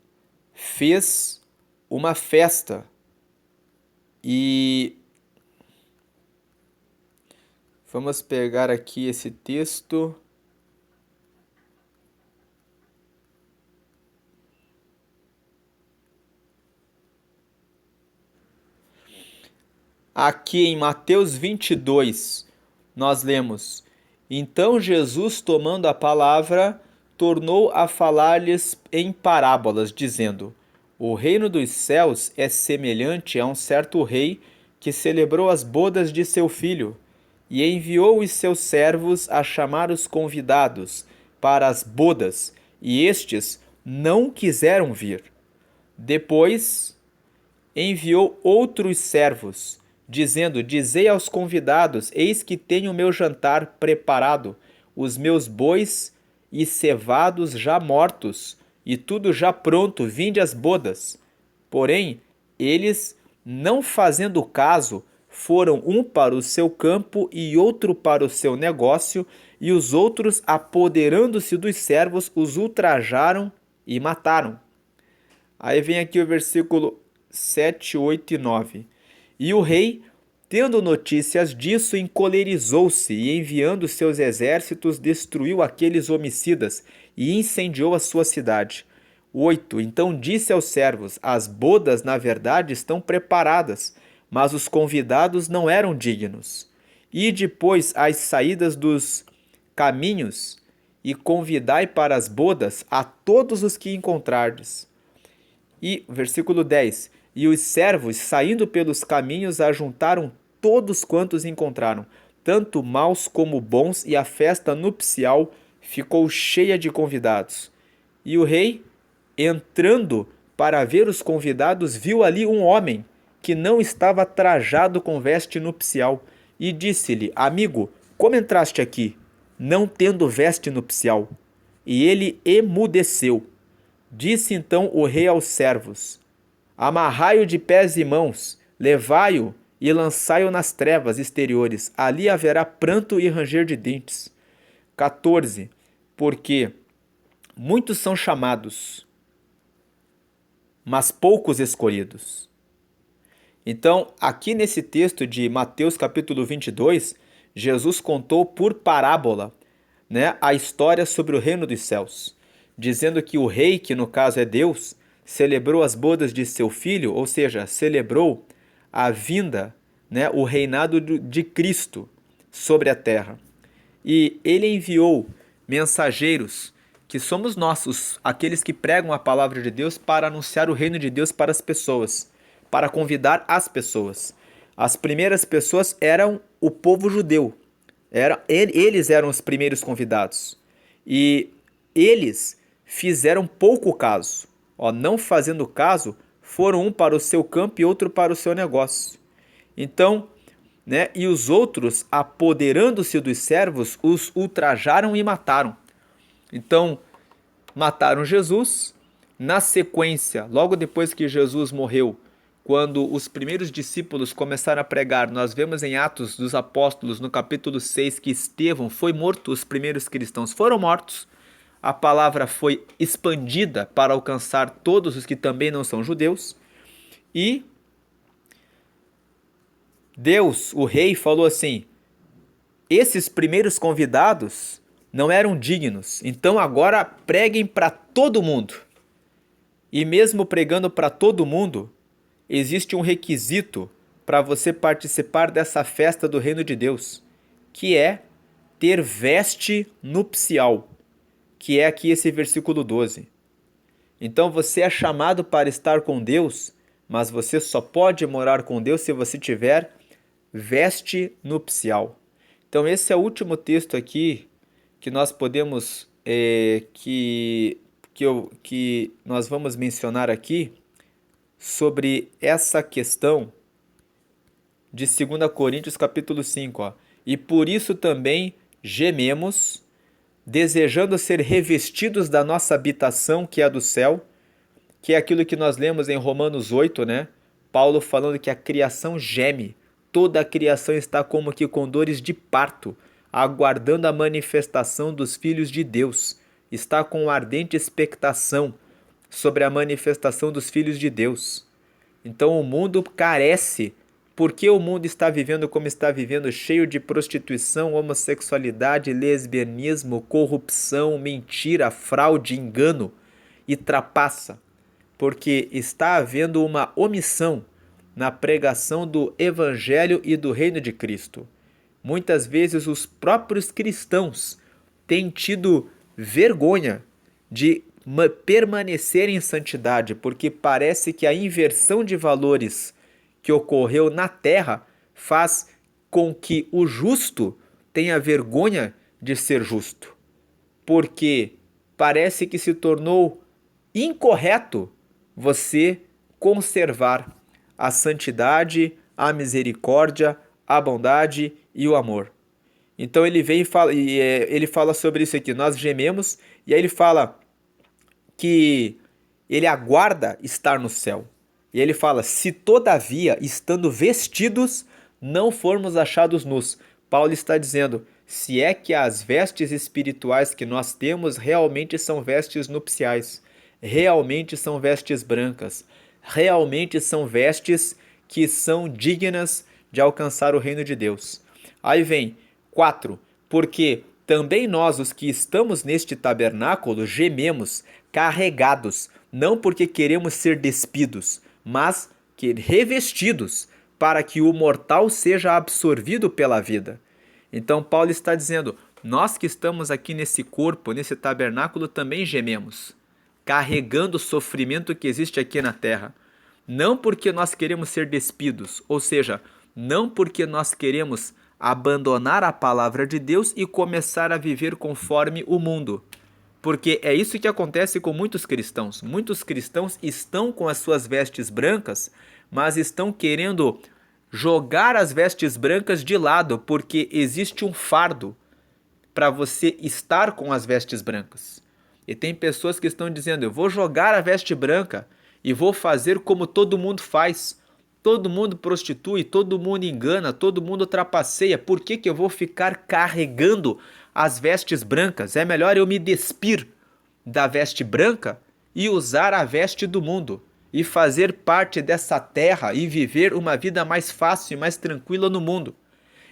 fez uma festa e vamos pegar aqui esse texto. Aqui em Mateus 22, nós lemos: Então Jesus, tomando a palavra, tornou a falar-lhes em parábolas, dizendo: O reino dos céus é semelhante a um certo rei que celebrou as bodas de seu filho, e enviou os seus servos a chamar os convidados para as bodas, e estes não quiseram vir. Depois enviou outros servos, dizendo: Dizei aos convidados: Eis que tenho o meu jantar preparado, os meus bois e cevados já mortos, e tudo já pronto, vinde às bodas. Porém, eles, não fazendo caso, foram um para o seu campo e outro para o seu negócio, e os outros, apoderando-se dos servos, os ultrajaram e mataram. Aí vem aqui o versículo 7, 8 e 9. E o rei, tendo notícias disso, encolerizou-se e, enviando seus exércitos, destruiu aqueles homicidas e incendiou a sua cidade. 8. Então disse aos servos: As bodas, na verdade, estão preparadas, mas os convidados não eram dignos. E depois às saídas dos caminhos e convidai para as bodas a todos os que encontrardes. E, versículo 10, e os servos, saindo pelos caminhos, ajuntaram todos quantos encontraram, tanto maus como bons, e a festa nupcial ficou cheia de convidados. E o rei, entrando para ver os convidados, viu ali um homem que não estava trajado com veste nupcial, e disse-lhe: Amigo, como entraste aqui, não tendo veste nupcial? E ele emudeceu. Disse então o rei aos servos: Amarrai-o de pés e mãos, levai-o e lançai-o nas trevas exteriores. Ali haverá pranto e ranger de dentes. 14. Porque muitos são chamados, mas poucos escolhidos. Então, aqui nesse texto de Mateus capítulo 22, Jesus contou por parábola, né, a história sobre o reino dos céus, dizendo que o rei, que no caso é Deus, celebrou as bodas de seu filho, ou seja, celebrou a vinda, né, o reinado de Cristo sobre a terra. E ele enviou mensageiros, que somos nós, aqueles que pregam a palavra de Deus, para anunciar o reino de Deus para as pessoas, para convidar as pessoas. As primeiras pessoas eram o povo judeu. Eles eram os primeiros convidados. E eles fizeram pouco caso. Ó, não fazendo caso, foram um para o seu campo e outro para o seu negócio. Então, né, e os outros, apoderando-se dos servos, os ultrajaram e mataram. Então, mataram Jesus. Na sequência, logo depois que Jesus morreu, quando os primeiros discípulos começaram a pregar, nós vemos em Atos dos Apóstolos, no capítulo 6, que Estevão foi morto, os primeiros cristãos foram mortos. A palavra foi expandida para alcançar todos os que também não são judeus. E Deus, o rei, falou assim: esses primeiros convidados não eram dignos, então agora preguem para todo mundo. E mesmo pregando para todo mundo, existe um requisito para você participar dessa festa do reino de Deus, que é ter veste nupcial, que é aqui esse versículo 12. Então você é chamado para estar com Deus, mas você só pode morar com Deus se você tiver veste nupcial. Então esse é o último texto aqui que nós podemos que nós vamos mencionar aqui sobre essa questão de 2 Coríntios capítulo 5, ó. E por isso também gememos, desejando ser revestidos da nossa habitação, que é a do céu, que é aquilo que nós lemos em Romanos 8, né? Paulo falando que a criação geme, toda a criação está como que com dores de parto, aguardando a manifestação dos filhos de Deus, está com ardente expectação sobre a manifestação dos filhos de Deus. Então o mundo carece. Por que o mundo está vivendo como está vivendo, cheio de prostituição, homossexualidade, lesbianismo, corrupção, mentira, fraude, engano e trapaça? Porque está havendo uma omissão na pregação do Evangelho e do Reino de Cristo. Muitas vezes os próprios cristãos têm tido vergonha de permanecer em santidade, porque parece que a inversão de valores que ocorreu na terra faz com que o justo tenha vergonha de ser justo, porque parece que se tornou incorreto você conservar a santidade, a misericórdia, a bondade e o amor. Então ele vem e fala, ele fala sobre isso aqui, nós gememos, e aí ele fala que ele aguarda estar no céu. E ele fala: se todavia, estando vestidos, não formos achados nus. Paulo está dizendo: se é que as vestes espirituais que nós temos realmente são vestes nupciais, realmente são vestes brancas, realmente são vestes que são dignas de alcançar o reino de Deus. Aí vem 4. Porque também nós, os que estamos neste tabernáculo, gememos, carregados, não porque queremos ser despidos, mas que revestidos, para que o mortal seja absorvido pela vida. Então Paulo está dizendo: nós que estamos aqui nesse corpo, nesse tabernáculo, também gememos, carregando o sofrimento que existe aqui na terra. Não porque nós queremos ser despidos, ou seja, não porque nós queremos abandonar a palavra de Deus e começar a viver conforme o mundo. Porque é isso que acontece com muitos cristãos. Muitos cristãos estão com as suas vestes brancas, mas estão querendo jogar as vestes brancas de lado, porque existe um fardo para você estar com as vestes brancas. E tem pessoas que estão dizendo: eu vou jogar a veste branca e vou fazer como todo mundo faz. Todo mundo prostitui, todo mundo engana, todo mundo trapaceia. Por que eu vou ficar carregando as vestes brancas? É melhor eu me despir da veste branca e usar a veste do mundo. e fazer parte dessa terra e viver uma vida mais fácil e mais tranquila no mundo.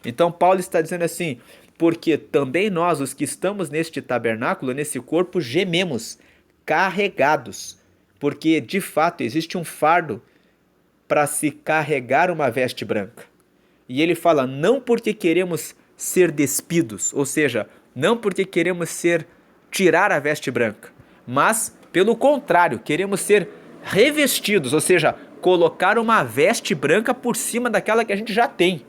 Então Paulo está dizendo assim, porque também nós, os que estamos neste tabernáculo, nesse corpo, gememos, carregados, porque de fato existe um fardo para se carregar uma veste branca. E ele fala, não porque queremos ser despidos, ou seja, não porque queremos tirar a veste branca, mas pelo contrário, queremos ser revestidos, ou seja, colocar uma veste branca por cima daquela que a gente já tem.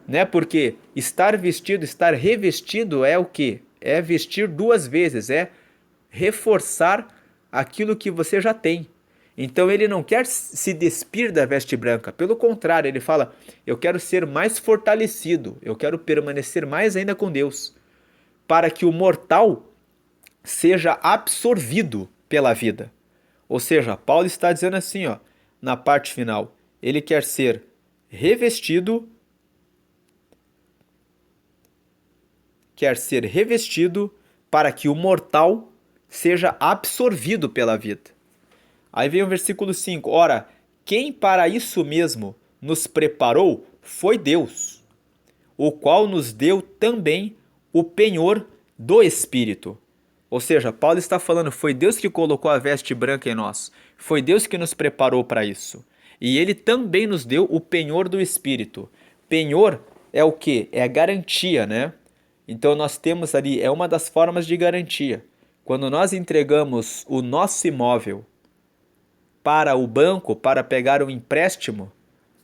Né? Porque estar vestido, estar revestido é o quê? É vestir duas vezes, é reforçar aquilo que você já tem. Então ele não quer se despir da veste branca, pelo contrário, ele fala: eu quero ser mais fortalecido, eu quero permanecer mais ainda com Deus, para que o mortal seja absorvido pela vida. Ou seja, Paulo está dizendo assim, ó, na parte final, ele quer ser revestido, para que o mortal seja absorvido pela vida. Aí vem o versículo 5. Ora, quem para isso mesmo nos preparou foi Deus, o qual nos deu também o penhor do Espírito. Ou seja, Paulo está falando, foi Deus que colocou a veste branca em nós. Foi Deus que nos preparou para isso. E ele também nos deu o penhor do Espírito. Penhor é o quê? É a garantia, né? Então nós temos ali, é uma das formas de garantia. Quando nós entregamos o nosso imóvel para o banco, para pegar um empréstimo,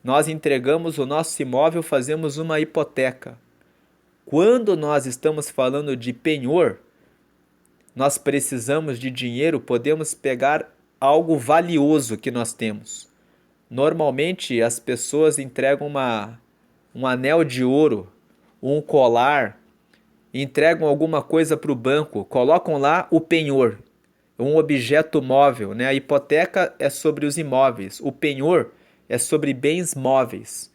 nós entregamos o nosso imóvel, fazemos uma hipoteca. Quando nós estamos falando de penhor, nós precisamos de dinheiro, podemos pegar algo valioso que nós temos. Normalmente as pessoas entregam um anel de ouro, um colar, entregam alguma coisa para o banco, colocam lá o penhor, um objeto móvel, né? A hipoteca é sobre os imóveis, o penhor é sobre bens móveis.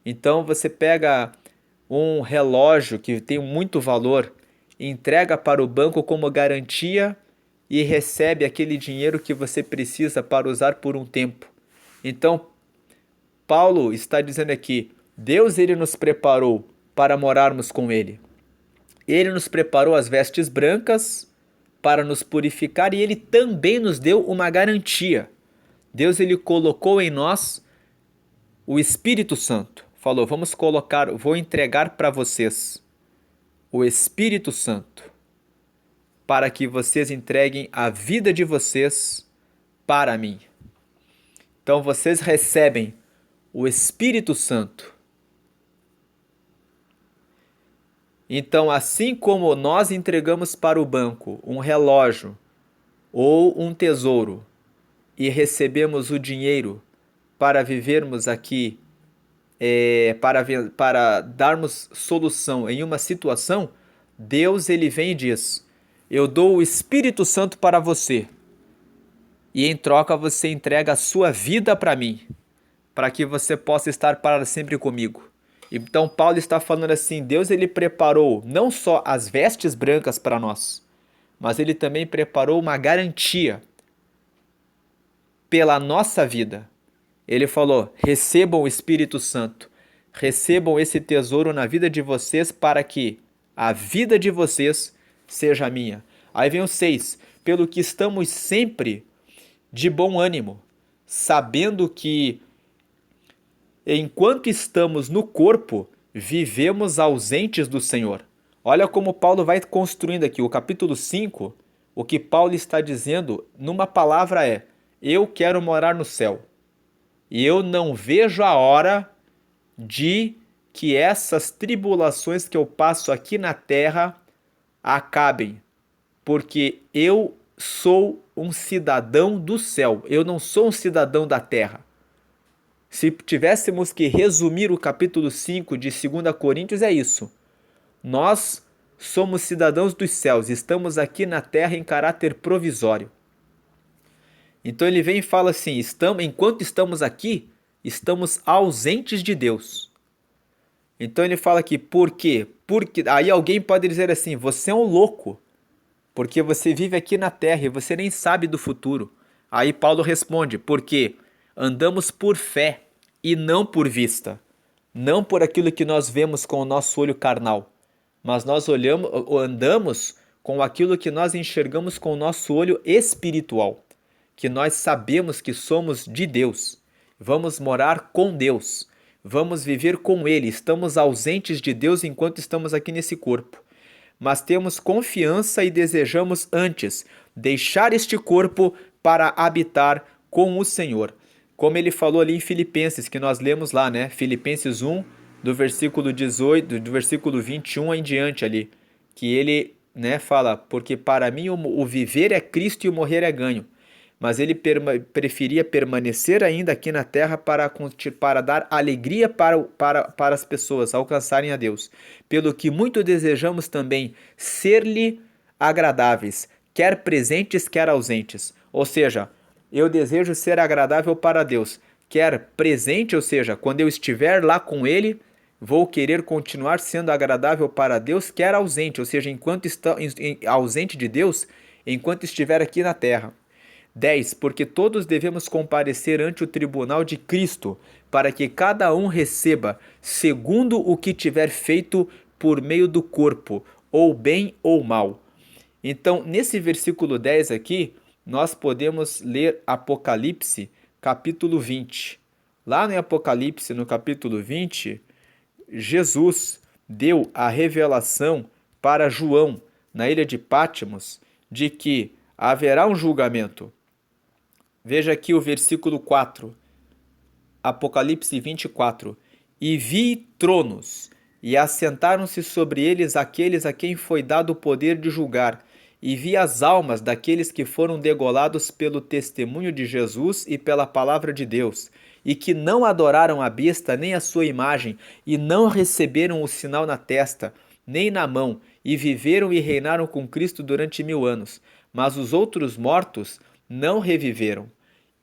Então você pega um relógio que tem muito valor, entrega para o banco como garantia e recebe aquele dinheiro que você precisa para usar por um tempo. Então, Paulo está dizendo aqui, Deus ele nos preparou para morarmos com ele. Ele nos preparou as vestes brancas para nos purificar e ele também nos deu uma garantia. Deus ele colocou em nós o Espírito Santo. Falou, vou entregar para vocês o Espírito Santo, para que vocês entreguem a vida de vocês para mim. Então vocês recebem o Espírito Santo. Então, assim como nós entregamos para o banco um relógio ou um tesouro e recebemos o dinheiro para vivermos aqui, para darmos solução em uma situação, Deus ele vem e diz: eu dou o Espírito Santo para você e em troca você entrega a sua vida para mim, para que você possa estar para sempre comigo. Então Paulo está falando assim, Deus ele preparou não só as vestes brancas para nós, mas ele também preparou uma garantia pela nossa vida. Ele falou, recebam o Espírito Santo, recebam esse tesouro na vida de vocês para que a vida de vocês seja minha. Aí vem o 6, pelo que estamos sempre de bom ânimo, sabendo que enquanto estamos no corpo, vivemos ausentes do Senhor. Olha como Paulo vai construindo aqui. O capítulo 5, o que Paulo está dizendo numa palavra é: eu quero morar no céu. E eu não vejo a hora de que essas tribulações que eu passo aqui na terra acabem. Porque eu sou um cidadão do céu. Eu não sou um cidadão da terra. Se tivéssemos que resumir o capítulo 5 de 2 Coríntios, é isso. Nós somos cidadãos dos céus, estamos aqui na terra em caráter provisório. Então ele vem e fala assim, enquanto estamos aqui, estamos ausentes de Deus. Então ele fala aqui, por quê? Porque aí alguém pode dizer assim, você é um louco, porque você vive aqui na terra e você nem sabe do futuro. Aí Paulo responde: porque andamos por fé e não por vista, não por aquilo que nós vemos com o nosso olho carnal, mas nós olhamos, andamos com aquilo que nós enxergamos com o nosso olho espiritual, que nós sabemos que somos de Deus, vamos morar com Deus, vamos viver com Ele, estamos ausentes de Deus enquanto estamos aqui nesse corpo, mas temos confiança e desejamos antes deixar este corpo para habitar com o Senhor. Como ele falou ali em Filipenses, que nós lemos lá, né? Filipenses 1, do versículo 18, do versículo 21 em diante ali, que ele, né, fala: porque para mim o viver é Cristo e o morrer é ganho. Mas ele preferia permanecer ainda aqui na terra para dar alegria para as pessoas alcançarem a Deus. Pelo que muito desejamos também ser-lhe agradáveis, quer presentes, quer ausentes. Ou seja, eu desejo ser agradável para Deus, quer presente, ou seja, quando eu estiver lá com Ele, vou querer continuar sendo agradável para Deus, quer ausente, ou seja, enquanto está ausente de Deus, enquanto estiver aqui na terra. 10. Porque todos devemos comparecer ante o tribunal de Cristo, para que cada um receba segundo o que tiver feito por meio do corpo, ou bem ou mal. Então, nesse versículo 10 aqui, nós podemos ler Apocalipse, capítulo 20. Lá no Apocalipse, no capítulo 20, Jesus deu a revelação para João, na ilha de Patmos, de que haverá um julgamento. Veja aqui o versículo 4, Apocalipse 24. E vi tronos, e assentaram-se sobre eles aqueles a quem foi dado o poder de julgar, e vi as almas daqueles que foram degolados pelo testemunho de Jesus e pela palavra de Deus, e que não adoraram a besta nem a sua imagem, e não receberam o sinal na testa, nem na mão, e viveram e reinaram com Cristo durante 1000 anos. Mas os outros mortos não reviveram.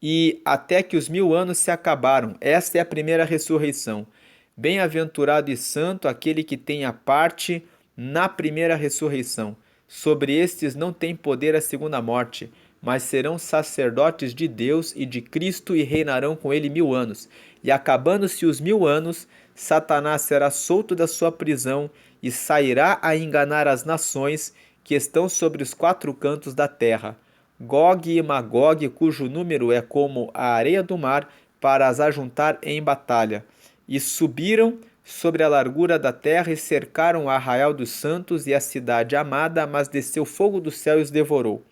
E até que os 1000 anos se acabaram. Esta é a primeira ressurreição. Bem-aventurado e santo aquele que tem a parte na primeira ressurreição. Sobre estes não tem poder a segunda morte, mas serão sacerdotes de Deus e de Cristo e reinarão com ele 1000 anos. E acabando-se os 1000 anos, Satanás será solto da sua prisão e sairá a enganar as nações que estão sobre os 4 cantos da terra. Gog e Magog, cujo número é como a areia do mar, para as ajuntar em batalha. E subiram sobre a largura da terra e cercaram o arraial dos santos e a cidade amada, mas desceu fogo do céu e os devorou.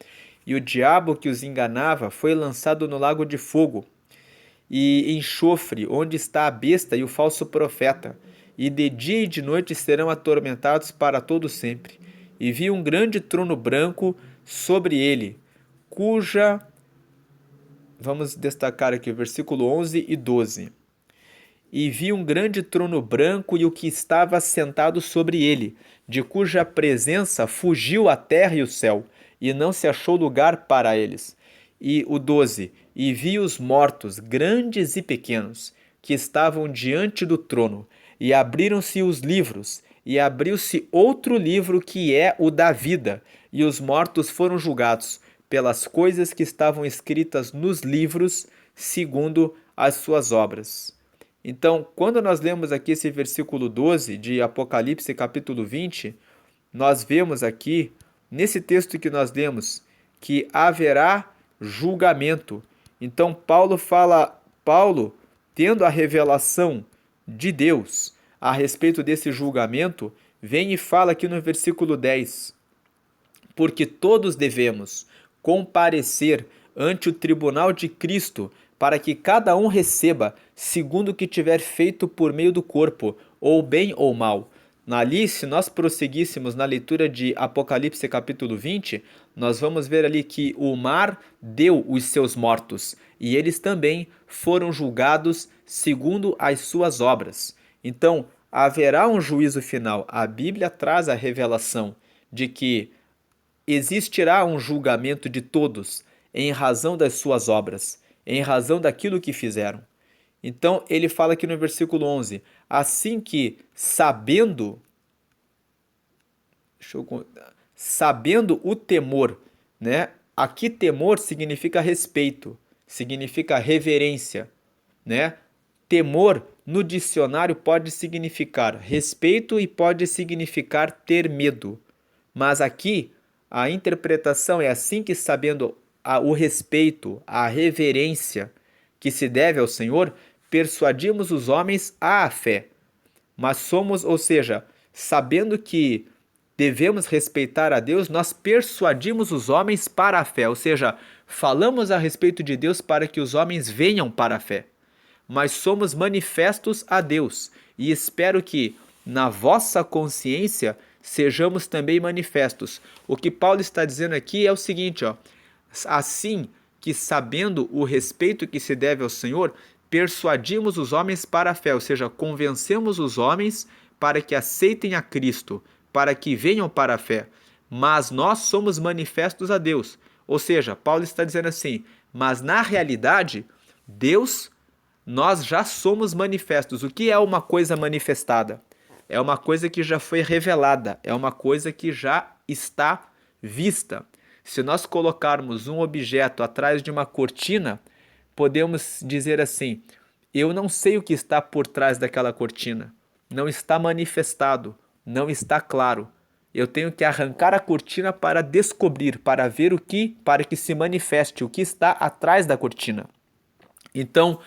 E o diabo que os enganava foi lançado no lago de fogo e enxofre, onde está a besta e o falso profeta. E de dia e de noite serão atormentados para todo sempre. E vi um grande trono branco sobre ele, cuja... Vamos destacar aqui o versículo 11 e 12. E vi um grande trono branco e o que estava sentado sobre ele, de cuja presença fugiu a terra e o céu, e não se achou lugar para eles. E o 12. E vi os mortos, grandes e pequenos, que estavam diante do trono, e abriram-se os livros, e abriu-se outro livro que é o da vida, e os mortos foram julgados pelas coisas que estavam escritas nos livros, segundo as suas obras. Então, quando nós lemos aqui esse versículo 12 de Apocalipse capítulo 20, nós vemos aqui, nesse texto que nós lemos, que haverá julgamento. Então, Paulo, tendo a revelação de Deus a respeito desse julgamento, vem e fala aqui no versículo 10, porque todos devemos comparecer ante o tribunal de Cristo, para que cada um receba segundo o que tiver feito por meio do corpo, ou bem ou mal. Ali, se nós prosseguíssemos na leitura de Apocalipse capítulo 20, nós vamos ver ali que o mar deu os seus mortos, e eles também foram julgados segundo as suas obras. Então, haverá um juízo final. A Bíblia traz a revelação de que existirá um julgamento de todos em razão das suas obras, em razão daquilo que fizeram. Então, ele fala aqui no versículo 11, assim que, sabendo o temor, né, Aqui temor significa respeito, significa reverência, né? Temor no dicionário pode significar respeito e pode significar ter medo. Mas aqui a interpretação é assim que, sabendo o respeito, a reverência que se deve ao Senhor, persuadimos os homens à fé. Mas somos, ou seja, sabendo que devemos respeitar a Deus, nós persuadimos os homens para a fé, ou seja, falamos a respeito de Deus para que os homens venham para a fé. Mas somos manifestos a Deus, e espero que na vossa consciência sejamos também manifestos. O que Paulo está dizendo aqui é o seguinte, ó, assim que, sabendo o respeito que se deve ao Senhor, persuadimos os homens para a fé, ou seja, convencemos os homens para que aceitem a Cristo, para que venham para a fé. Mas nós somos manifestos a Deus. Ou seja, Paulo está dizendo assim, mas na realidade, Deus, nós já somos manifestos. O que é uma coisa manifestada? É uma coisa que já foi revelada, é uma coisa que já está vista. Se nós colocarmos um objeto atrás de uma cortina, podemos dizer assim: eu não sei o que está por trás daquela cortina. Não está manifestado, não está claro. Eu tenho que arrancar a cortina para descobrir, para ver para que se manifeste o que está atrás da cortina. Então,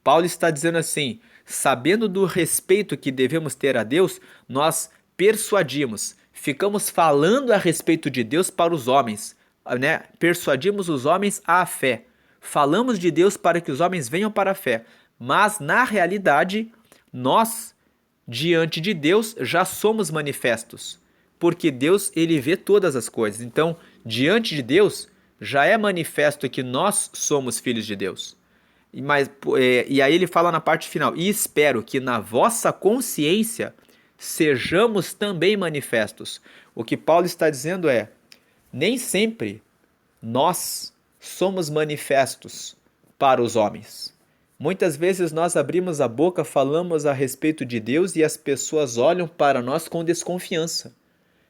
Paulo está dizendo assim: sabendo do respeito que devemos ter a Deus, nós persuadimos, ficamos falando a respeito de Deus para os homens, né? Persuadimos os homens à fé. Falamos de Deus para que os homens venham para a fé. Mas, na realidade, nós, diante de Deus, já somos manifestos. Porque Deus, ele vê todas as coisas. Então, diante de Deus, já é manifesto que nós somos filhos de Deus. E aí ele fala na parte final: e espero que na vossa consciência sejamos também manifestos. O que Paulo está dizendo é: nem sempre nós somos manifestos para os homens. Muitas vezes nós abrimos a boca, falamos a respeito de Deus e as pessoas olham para nós com desconfiança.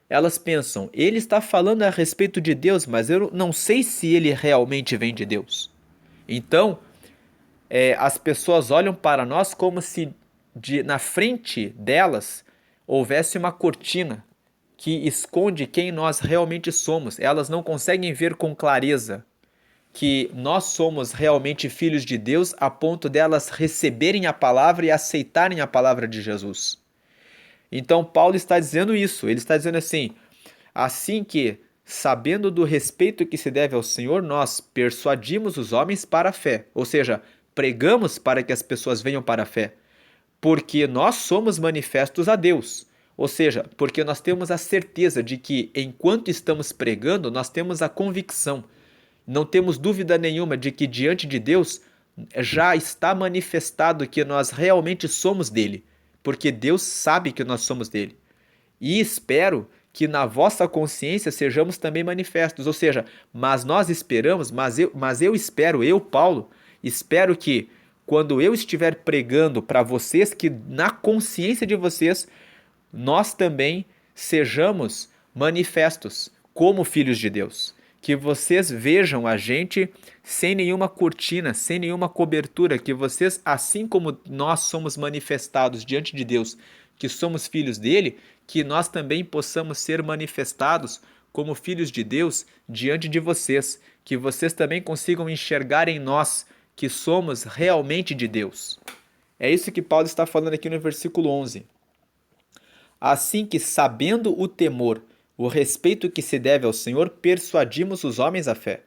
Elas pensam: ele está falando a respeito de Deus, mas eu não sei se ele realmente vem de Deus. Então, as pessoas olham para nós como se na frente delas houvesse uma cortina que esconde quem nós realmente somos. Elas não conseguem ver com clareza que nós somos realmente filhos de Deus a ponto delas receberem a palavra e aceitarem a palavra de Jesus. Então Paulo está dizendo isso, ele está dizendo assim que, sabendo do respeito que se deve ao Senhor, nós persuadimos os homens para a fé, ou seja, pregamos para que as pessoas venham para a fé, porque nós somos manifestos a Deus. Ou seja, porque nós temos a certeza de que, enquanto estamos pregando, nós temos a convicção, não temos dúvida nenhuma de que diante de Deus já está manifestado que nós realmente somos dele, porque Deus sabe que nós somos dele. E espero que na vossa consciência sejamos também manifestos. Ou seja, mas nós esperamos, mas eu espero, eu, Paulo, espero que quando eu estiver pregando para vocês, que na consciência de vocês, nós também sejamos manifestos como filhos de Deus. Que vocês vejam a gente sem nenhuma cortina, sem nenhuma cobertura, que vocês, assim como nós somos manifestados diante de Deus, que somos filhos dele, que nós também possamos ser manifestados como filhos de Deus diante de vocês, que vocês também consigam enxergar em nós que somos realmente de Deus. É isso que Paulo está falando aqui no versículo 11. Assim que, sabendo o temor, o respeito que se deve ao Senhor, persuadimos os homens à fé.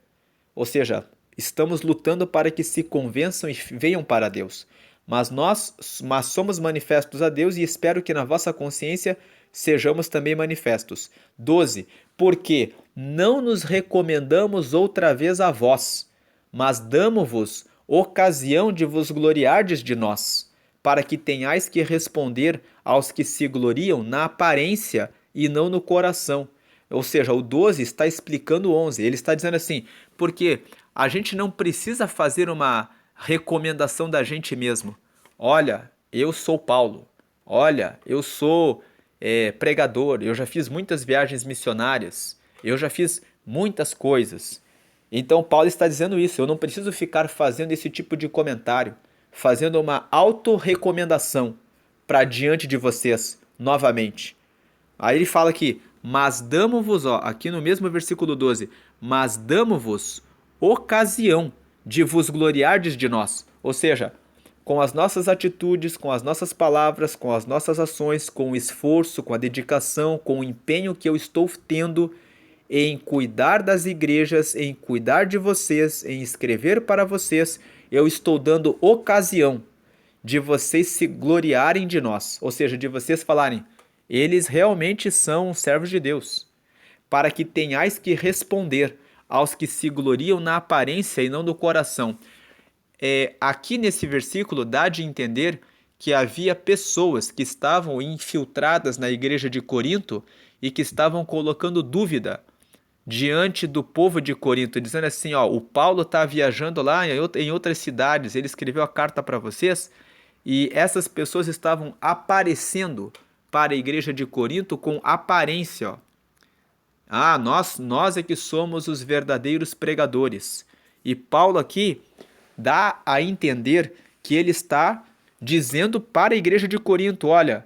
Ou seja, estamos lutando para que se convençam e venham para Deus. Mas somos manifestos a Deus e espero que na vossa consciência sejamos também manifestos. 12. Porque não nos recomendamos outra vez a vós, mas damo-vos ocasião de vos gloriardes de nós, para que tenhais que responder aos que se gloriam na aparência e não no coração. Ou seja, o 12 está explicando o 11. Ele está dizendo assim, porque a gente não precisa fazer uma recomendação da gente mesmo. Olha, eu sou Paulo. Olha, eu sou pregador. Eu já fiz muitas viagens missionárias. Eu já fiz muitas coisas. Então Paulo está dizendo isso, eu não preciso ficar fazendo esse tipo de comentário, fazendo uma autorrecomendação para diante de vocês novamente. Aí ele fala aqui, mas damo-vos, ó, aqui no mesmo versículo 12, mas damo-vos ocasião de vos gloriardes de nós. Ou seja, com as nossas atitudes, com as nossas palavras, com as nossas ações, com o esforço, com a dedicação, com o empenho que eu estou tendo em cuidar das igrejas, em cuidar de vocês, em escrever para vocês, eu estou dando ocasião de vocês se gloriarem de nós, ou seja, de vocês falarem, eles realmente são servos de Deus, para que tenhais que responder aos que se gloriam na aparência e não no coração. Aqui nesse versículo dá de entender que havia pessoas que estavam infiltradas na igreja de Corinto e que estavam colocando dúvida diante do povo de Corinto, dizendo assim, ó, o Paulo está viajando lá em outras cidades, ele escreveu a carta para vocês, e essas pessoas estavam aparecendo para a igreja de Corinto com aparência, ó. Ah, nós é que somos os verdadeiros pregadores. E Paulo aqui dá a entender que ele está dizendo para a igreja de Corinto, olha,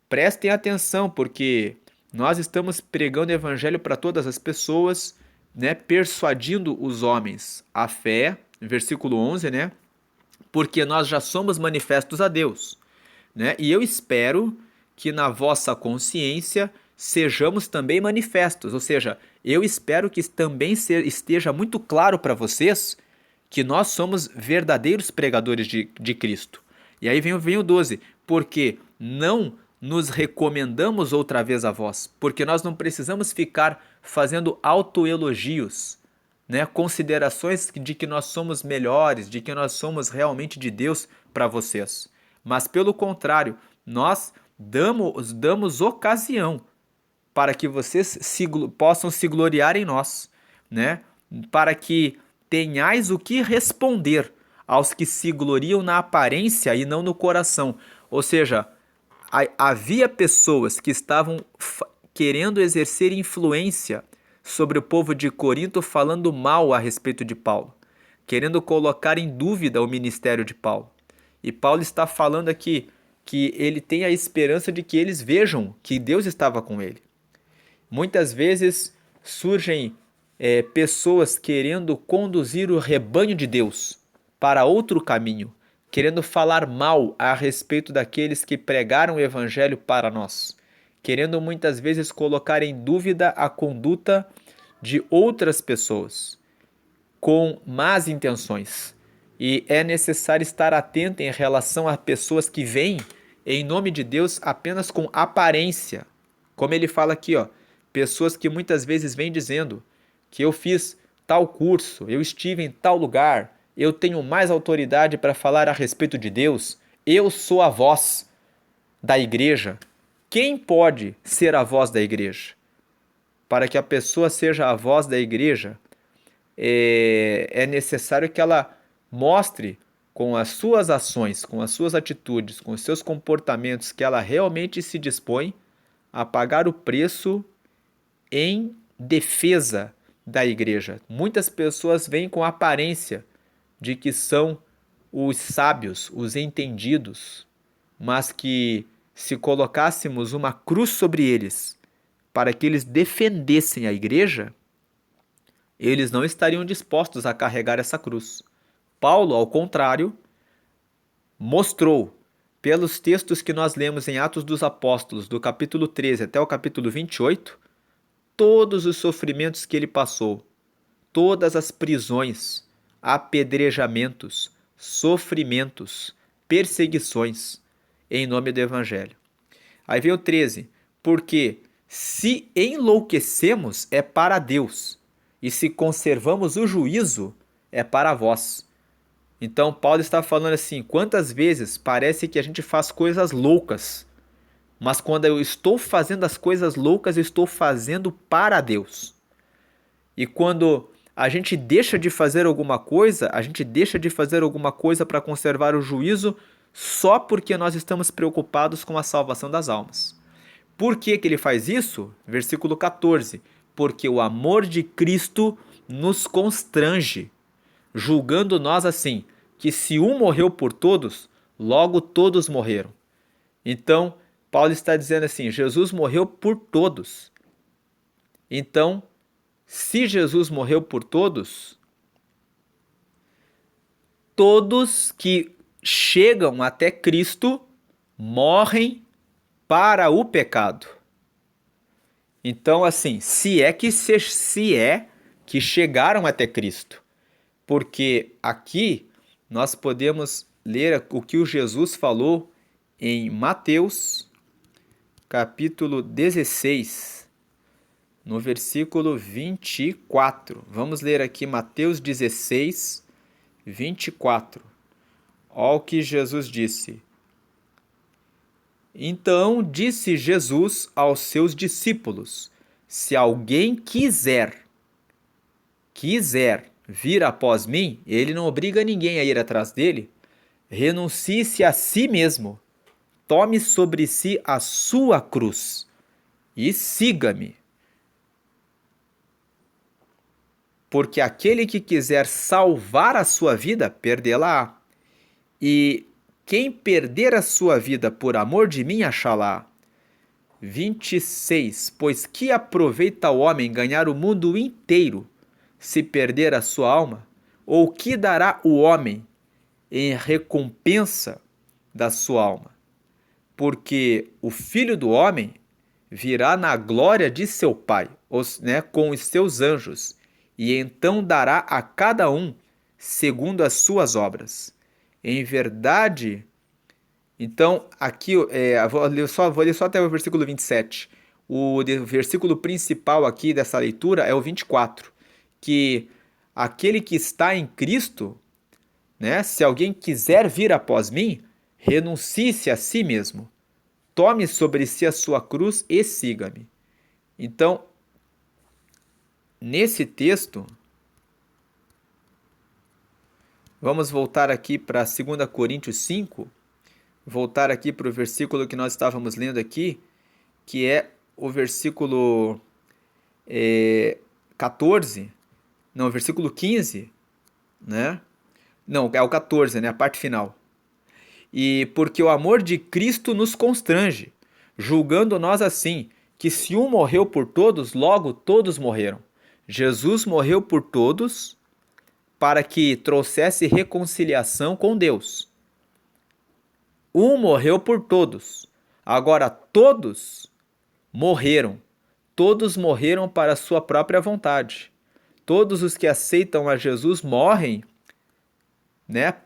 prestem atenção, porque nós estamos pregando o evangelho para todas as pessoas, né, persuadindo os homens à fé, versículo 11, né? Porque nós já somos manifestos a Deus, né? E eu espero que na vossa consciência sejamos também manifestos, ou seja, eu espero que também esteja muito claro para vocês que nós somos verdadeiros pregadores de Cristo. E aí vem o 12, porque não nos recomendamos outra vez a vós, porque nós não precisamos ficar fazendo autoelogios, né? Considerações de que nós somos melhores, de que nós somos realmente de Deus para vocês. Mas pelo contrário, nós damos ocasião para que vocês possam se gloriar em nós, né? Para que tenhais o que responder aos que se gloriam na aparência e não no coração. Ou seja, havia pessoas que estavam querendo exercer influência sobre o povo de Corinto, falando mal a respeito de Paulo, querendo colocar em dúvida o ministério de Paulo. E Paulo está falando aqui que ele tem a esperança de que eles vejam que Deus estava com ele. Muitas vezes surgem pessoas querendo conduzir o rebanho de Deus para outro caminho, querendo falar mal a respeito daqueles que pregaram o evangelho para nós, querendo muitas vezes colocar em dúvida a conduta de outras pessoas, com más intenções. E é necessário estar atento em relação a pessoas que vêm em nome de Deus apenas com aparência. Como ele fala aqui, ó, pessoas que muitas vezes vêm dizendo que eu fiz tal curso, eu estive em tal lugar, eu tenho mais autoridade para falar a respeito de Deus, eu sou a voz da igreja. Quem pode ser a voz da igreja? Para que a pessoa seja a voz da igreja, é necessário que ela mostre com as suas ações, com as suas atitudes, com os seus comportamentos, que ela realmente se dispõe a pagar o preço em defesa da igreja. Muitas pessoas vêm com a aparência de que são os sábios, os entendidos, mas que se colocássemos uma cruz sobre eles para que eles defendessem a igreja, eles não estariam dispostos a carregar essa cruz. Paulo, ao contrário, mostrou, pelos textos que nós lemos em Atos dos Apóstolos, do capítulo 13 até o capítulo 28, todos os sofrimentos que ele passou, todas as prisões, apedrejamentos, sofrimentos, perseguições, em nome do Evangelho. Aí vem o 13, porque se enlouquecemos é para Deus, e se conservamos o juízo é para vós. Então Paulo está falando assim, quantas vezes parece que a gente faz coisas loucas, mas quando eu estou fazendo as coisas loucas, eu estou fazendo para Deus. E quando a gente deixa de fazer alguma coisa, a gente deixa de fazer alguma coisa para conservar o juízo só porque nós estamos preocupados com a salvação das almas. Por que que ele faz isso? Versículo 14. Porque o amor de Cristo nos constrange, julgando nós assim, que se um morreu por todos, logo todos morreram. Então, Paulo está dizendo assim, Jesus morreu por todos. Então, se Jesus morreu por todos, todos que chegam até Cristo morrem para o pecado. Então, assim, se é que chegaram até Cristo, porque aqui nós podemos ler o que o Jesus falou em Mateus, capítulo 16, no versículo 24. Vamos ler aqui Mateus 16, 24. Olha o que Jesus disse. Então disse Jesus aos seus discípulos: se alguém quiser vir após mim, ele não obriga ninguém a ir atrás dele, renuncie-se a si mesmo, tome sobre si a sua cruz e siga-me. Porque aquele que quiser salvar a sua vida, perdê-la-á. E quem perder a sua vida por amor de mim, achá-la. 26. Pois que aproveita o homem ganhar o mundo inteiro, se perder a sua alma? Ou que dará o homem em recompensa da sua alma? Porque o Filho do Homem virá na glória de seu Pai, com os seus anjos, e então dará a cada um segundo as suas obras. Em verdade, então aqui vou ler só até o versículo 27. O versículo principal aqui dessa leitura é o 24, que aquele que está em Cristo, se alguém quiser vir após mim, renuncie-se a si mesmo, tome sobre si a sua cruz e siga-me. Então, nesse texto, vamos voltar aqui para 2 Coríntios 5, voltar aqui para o versículo que nós estávamos lendo aqui, que é o versículo 14, não, versículo 15, né? Não, é o 14, né? A parte final. E porque o amor de Cristo nos constrange, julgando nós assim, que se um morreu por todos, logo todos morreram. Jesus morreu por todos para que trouxesse reconciliação com Deus. Um morreu por todos. Agora todos morreram. Todos morreram para a sua própria vontade. Todos os que aceitam a Jesus morrem,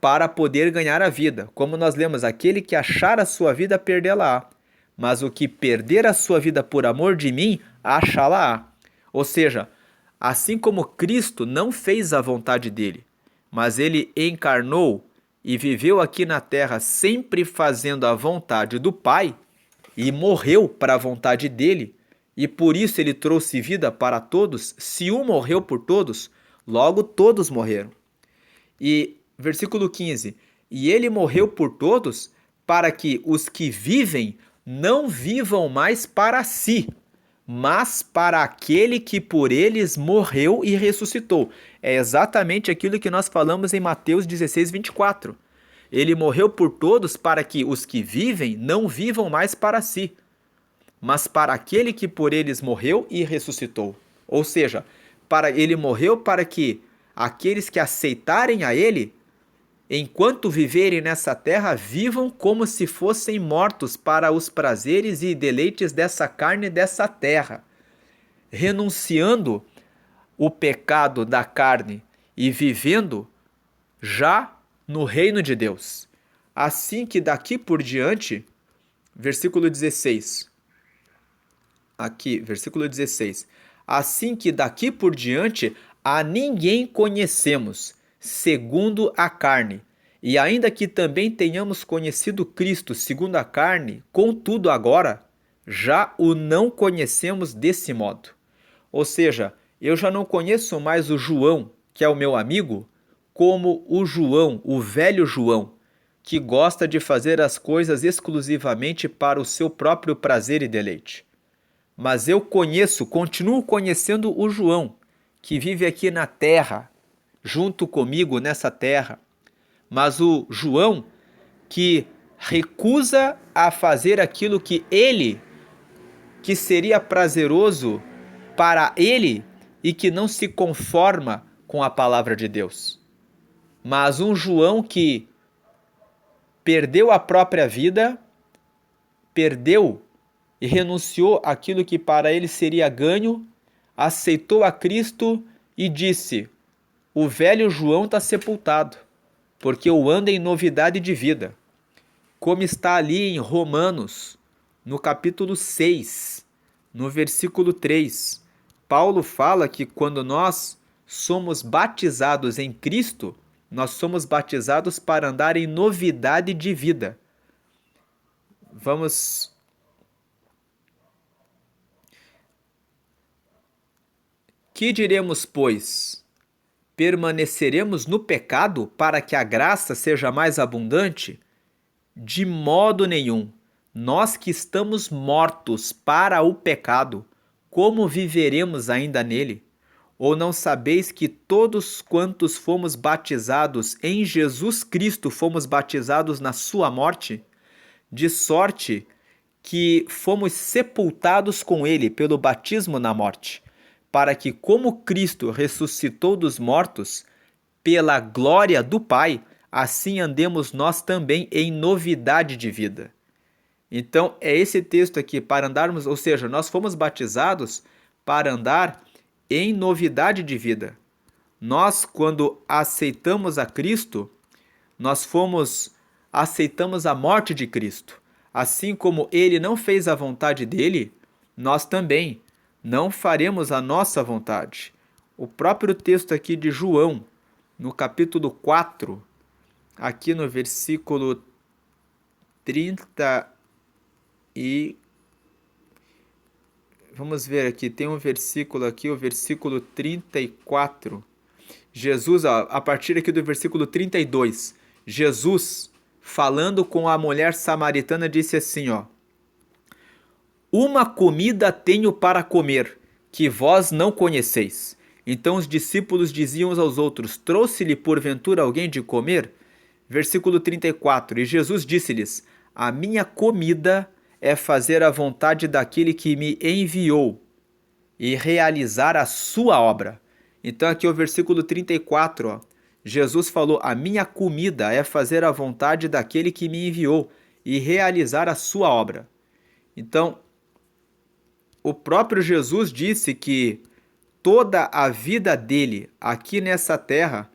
para poder ganhar a vida. Como nós lemos, aquele que achar a sua vida, perdê-la-á. Mas o que perder a sua vida por amor de mim, achá-la-á. Ou seja, assim como Cristo não fez a vontade dele, mas ele encarnou e viveu aqui na terra sempre fazendo a vontade do Pai e morreu para a vontade dele, e por isso ele trouxe vida para todos. Se um morreu por todos, logo todos morreram. E versículo 15, e ele morreu por todos para que os que vivem não vivam mais para si, mas para aquele que por eles morreu e ressuscitou. É exatamente aquilo que nós falamos em Mateus 16, 24. Ele morreu por todos para que os que vivem não vivam mais para si, mas para aquele que por eles morreu e ressuscitou. Ou seja, ele morreu para que aqueles que aceitarem a ele, enquanto viverem nessa terra, vivam como se fossem mortos para os prazeres e deleites dessa carne e dessa terra, renunciando o pecado da carne e vivendo já no reino de Deus. Assim que daqui por diante, versículo 16, aqui, versículo 16, assim que daqui por diante a ninguém conhecemos segundo a carne, e ainda que também tenhamos conhecido Cristo segundo a carne, contudo agora já o não conhecemos desse modo. Ou seja, eu já não conheço mais o João, que é o meu amigo, como o João, o velho João, que gosta de fazer as coisas exclusivamente para o seu próprio prazer e deleite. Mas eu continuo conhecendo o João, que vive aqui na terra, junto comigo nessa terra, mas o João que recusa a fazer aquilo que seria prazeroso para ele e que não se conforma com a palavra de Deus. Mas um João que perdeu a própria vida, perdeu e renunciou àquilo que para ele seria ganho, aceitou a Cristo e disse: o velho João está sepultado, porque eu ando em novidade de vida. Como está ali em Romanos, no capítulo 6, no versículo 3, Paulo fala que quando nós somos batizados em Cristo, nós somos batizados para andar em novidade de vida. Vamos. Que diremos, pois? Permaneceremos no pecado para que a graça seja mais abundante? De modo nenhum. Nós que estamos mortos para o pecado, como viveremos ainda nele? Ou não sabeis que todos quantos fomos batizados em Jesus Cristo fomos batizados na sua morte? De sorte que fomos sepultados com ele pelo batismo na morte, para que, como Cristo ressuscitou dos mortos, pela glória do Pai, assim andemos nós também em novidade de vida. Então, é esse texto aqui, para andarmos, ou seja, nós fomos batizados para andar em novidade de vida. Nós, quando aceitamos a Cristo, aceitamos a morte de Cristo. Assim como ele não fez a vontade dele, nós também não faremos a nossa vontade. O próprio texto aqui de João, no capítulo 4, aqui no versículo 30 e... Vamos ver aqui, tem um versículo aqui, o versículo 34. Jesus, a partir aqui do versículo 32, Jesus, falando com a mulher samaritana, disse assim, ó: uma comida tenho para comer, que vós não conheceis. Então os discípulos diziam uns aos outros: trouxe-lhe porventura alguém de comer? Versículo 34, e Jesus disse-lhes: a minha comida é fazer a vontade daquele que me enviou e realizar a sua obra. Então aqui o versículo 34, ó, Jesus falou: a minha comida é fazer a vontade daquele que me enviou e realizar a sua obra. Então, o próprio Jesus disse que toda a vida dele aqui nessa terra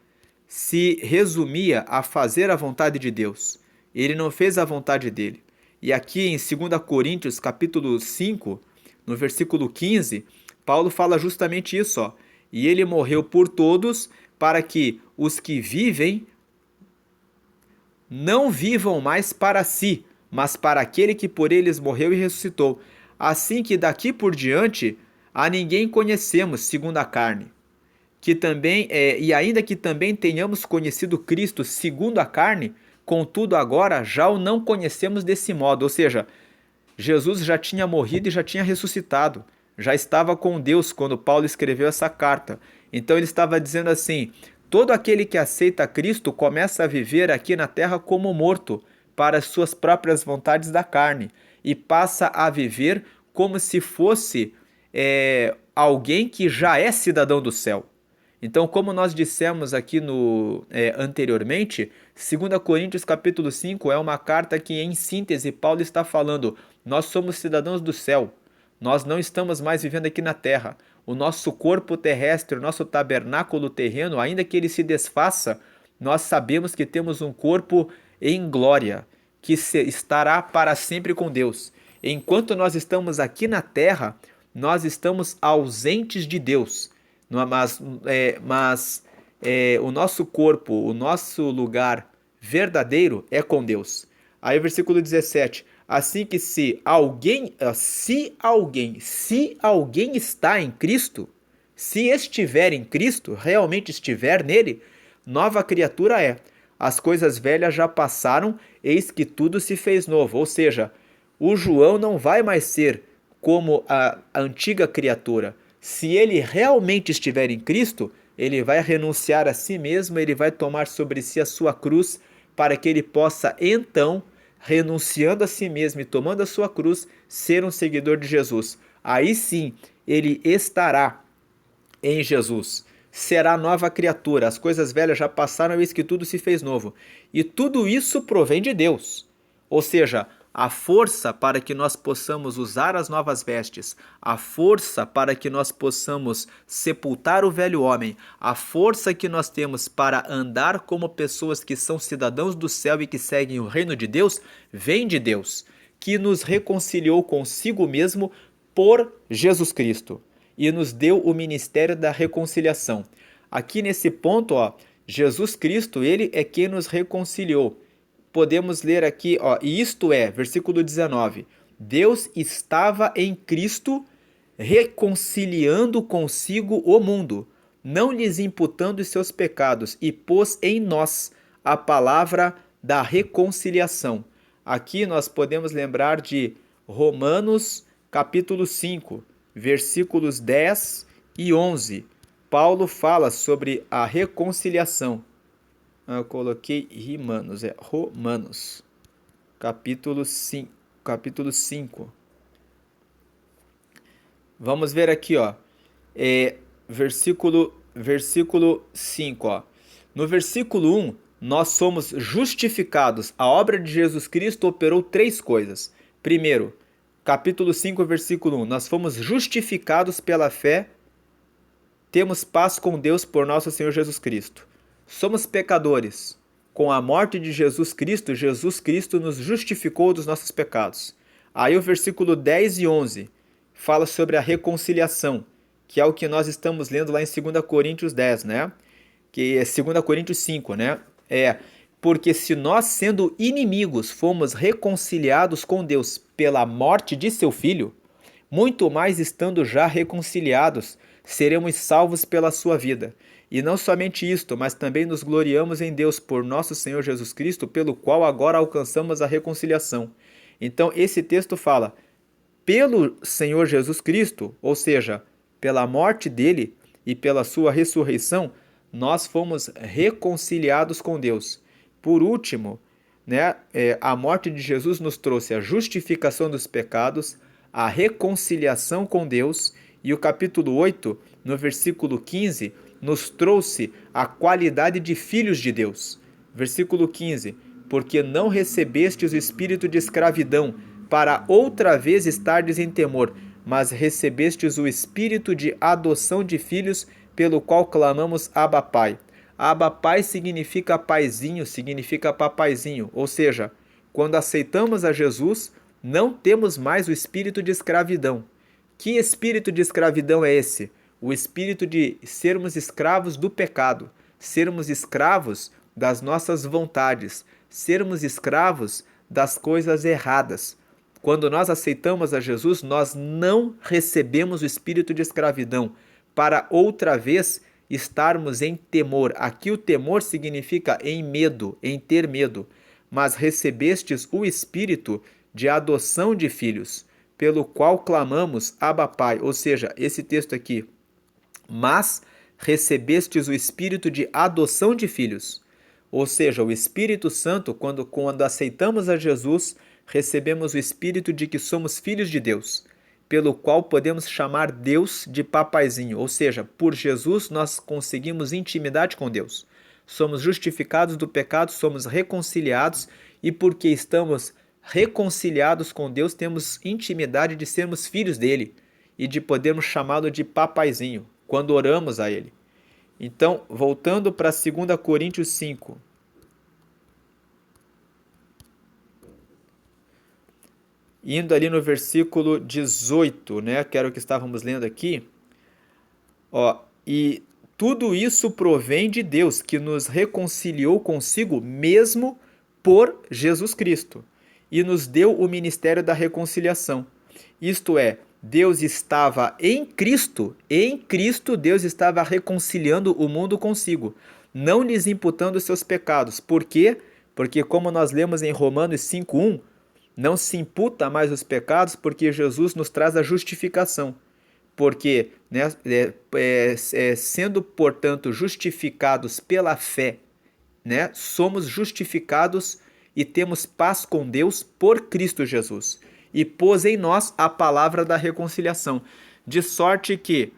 se resumia a fazer a vontade de Deus. Ele não fez a vontade dele. E aqui em 2 Coríntios, capítulo 5, no versículo 15, Paulo fala justamente isso, ó. E ele morreu por todos, para que os que vivem não vivam mais para si, mas para aquele que por eles morreu e ressuscitou. Assim que daqui por diante a ninguém conhecemos segundo a carne. Que também e ainda que também tenhamos conhecido Cristo segundo a carne, contudo agora já o não conhecemos desse modo. Ou seja, Jesus já tinha morrido e já tinha ressuscitado. Já estava com Deus quando Paulo escreveu essa carta. Então ele estava dizendo assim: todo aquele que aceita Cristo começa a viver aqui na terra como morto para as suas próprias vontades da carne e passa a viver como se fosse alguém que já é cidadão do céu. Então, como nós dissemos aqui anteriormente, 2 Coríntios capítulo 5 é uma carta que, em síntese, Paulo está falando: nós somos cidadãos do céu, nós não estamos mais vivendo aqui na terra. O nosso corpo terrestre, o nosso tabernáculo terreno, ainda que ele se desfaça, nós sabemos que temos um corpo em glória, que estará para sempre com Deus. Enquanto nós estamos aqui na terra, nós estamos ausentes de Deus. Mas o nosso corpo, o nosso lugar verdadeiro é com Deus. Aí o versículo 17, assim que se alguém está em Cristo, se estiver em Cristo, realmente estiver nele, nova criatura é. As coisas velhas já passaram, eis que tudo se fez novo. Ou seja, o João não vai mais ser como a antiga criatura. Se ele realmente estiver em Cristo, ele vai renunciar a si mesmo, ele vai tomar sobre si a sua cruz, para que ele possa então, renunciando a si mesmo e tomando a sua cruz, ser um seguidor de Jesus. Aí sim, ele estará em Jesus. Será nova criatura, as coisas velhas já passaram, eis que tudo se fez novo. E tudo isso provém de Deus. Ou seja, a força para que nós possamos usar as novas vestes, a força para que nós possamos sepultar o velho homem, a força que nós temos para andar como pessoas que são cidadãos do céu e que seguem o reino de Deus, vem de Deus, que nos reconciliou consigo mesmo por Jesus Cristo e nos deu o ministério da reconciliação. Aqui nesse ponto, Jesus Cristo, ele é quem nos reconciliou. Podemos ler aqui, e isto é, versículo 19, Deus estava em Cristo reconciliando consigo o mundo, não lhes imputando os seus pecados, e pôs em nós a palavra da reconciliação. Aqui nós podemos lembrar de Romanos capítulo 5, versículos 10 e 11. Paulo fala sobre a reconciliação. Eu coloquei Romanos, capítulo 5. Vamos ver aqui, versículo 5. No versículo 1, nós somos justificados. A obra de Jesus Cristo operou 3 coisas. Primeiro, capítulo 5, versículo 1, nós fomos justificados pela fé, temos paz com Deus por nosso Senhor Jesus Cristo. Somos pecadores. Com a morte de Jesus Cristo nos justificou dos nossos pecados. Aí o versículo 10 e 11 fala sobre a reconciliação, que é o que nós estamos lendo lá em 2 Coríntios 10, né? Que é 2 Coríntios 5, né? Porque se nós, sendo inimigos, fomos reconciliados com Deus pela morte de seu Filho, muito mais estando já reconciliados, seremos salvos pela sua vida. E não somente isto, mas também nos gloriamos em Deus por nosso Senhor Jesus Cristo, pelo qual agora alcançamos a reconciliação. Então esse texto fala, pelo Senhor Jesus Cristo, ou seja, pela morte dele e pela sua ressurreição, nós fomos reconciliados com Deus. Por último, a morte de Jesus nos trouxe a justificação dos pecados, a reconciliação com Deus, e o capítulo 8, no versículo 15, nos trouxe a qualidade de filhos de Deus. Versículo 15, porque não recebestes o espírito de escravidão, para outra vez estardes em temor, mas recebestes o espírito de adoção de filhos, pelo qual clamamos Abba Pai. Abba Pai significa paizinho, significa papaizinho, ou seja, quando aceitamos a Jesus, não temos mais o espírito de escravidão. Que espírito de escravidão é esse? O espírito de sermos escravos do pecado, sermos escravos das nossas vontades, sermos escravos das coisas erradas. Quando nós aceitamos a Jesus, nós não recebemos o espírito de escravidão, para outra vez estarmos em temor. Aqui o temor significa em medo, em ter medo. Mas recebestes o espírito de adoção de filhos, pelo qual clamamos Abba Pai. Ou seja, esse texto aqui, mas recebestes o espírito de adoção de filhos. Ou seja, o Espírito Santo, quando aceitamos a Jesus, recebemos o espírito de que somos filhos de Deus, pelo qual podemos chamar Deus de papaizinho, ou seja, por Jesus nós conseguimos intimidade com Deus. Somos justificados do pecado, somos reconciliados, e porque estamos reconciliados com Deus, temos intimidade de sermos filhos dele e de podermos chamá-lo de papaizinho quando oramos a ele. Então, voltando para 2 Coríntios 5. Indo ali no versículo 18, que era o que estávamos lendo aqui. E tudo isso provém de Deus, que nos reconciliou consigo mesmo por Jesus Cristo, e nos deu o ministério da reconciliação. Isto é, Deus estava em Cristo Deus estava reconciliando o mundo consigo, não lhes imputando os seus pecados. Por quê? Porque como nós lemos em Romanos 5:1, não se imputa mais os pecados porque Jesus nos traz a justificação. porque, né, sendo, portanto, justificados pela fé, né, somos justificados e temos paz com Deus por Cristo Jesus. E pôs em nós a palavra da reconciliação. De sorte que,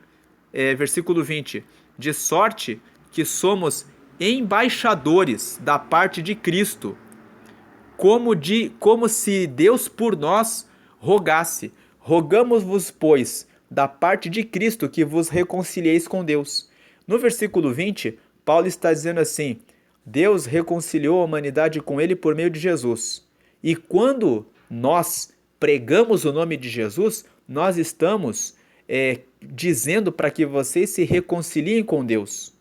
versículo 20, de sorte que somos embaixadores da parte de Cristo, como se Deus por nós rogasse. Rogamos-vos, pois, da parte de Cristo, que vos reconcilieis com Deus. No versículo 20, Paulo está dizendo assim: Deus reconciliou a humanidade com ele por meio de Jesus. E quando nós pregamos o nome de Jesus, nós estamos dizendo para que vocês se reconciliem com Deus,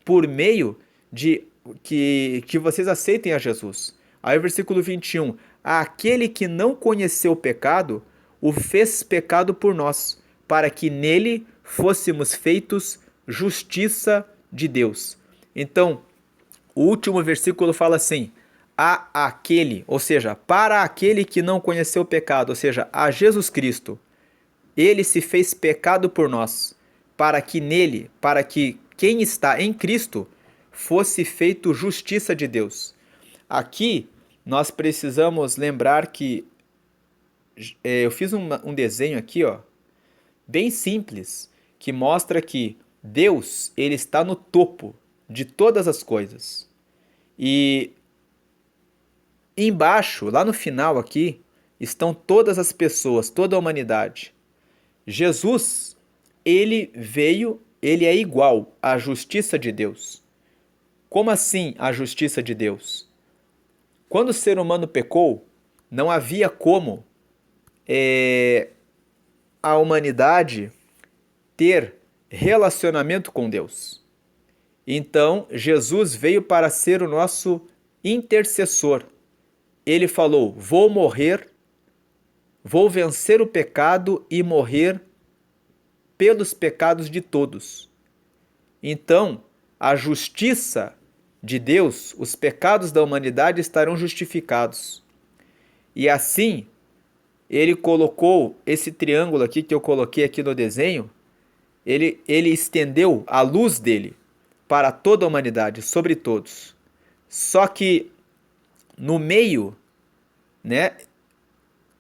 por meio de que vocês aceitem a Jesus. Aí o versículo 21, aquele que não conheceu o pecado, o fez pecado por nós, para que nele fôssemos feitos justiça de Deus. Então, o último versículo fala assim: a aquele, ou seja, para aquele que não conheceu o pecado, ou seja, a Jesus Cristo, ele se fez pecado por nós, para que nele, para que quem está em Cristo fosse feito justiça de Deus. Aqui nós precisamos lembrar que eu fiz um desenho aqui, ó, bem simples, que mostra que Deus, ele está no topo de todas as coisas. E embaixo, lá no final aqui, estão todas as pessoas, toda a humanidade. Jesus, ele veio, ele é igual à justiça de Deus. Como assim a justiça de Deus? Quando o ser humano pecou, não havia como a humanidade ter relacionamento com Deus. Então, Jesus veio para ser o nosso intercessor. Ele falou: vou morrer, vou vencer o pecado e morrer pelos pecados de todos. Então, a justiça de Deus, os pecados da humanidade estarão justificados. E assim, ele colocou esse triângulo aqui que eu coloquei aqui no desenho, ele estendeu a luz dele para toda a humanidade, sobre todos. Só que no meio, né,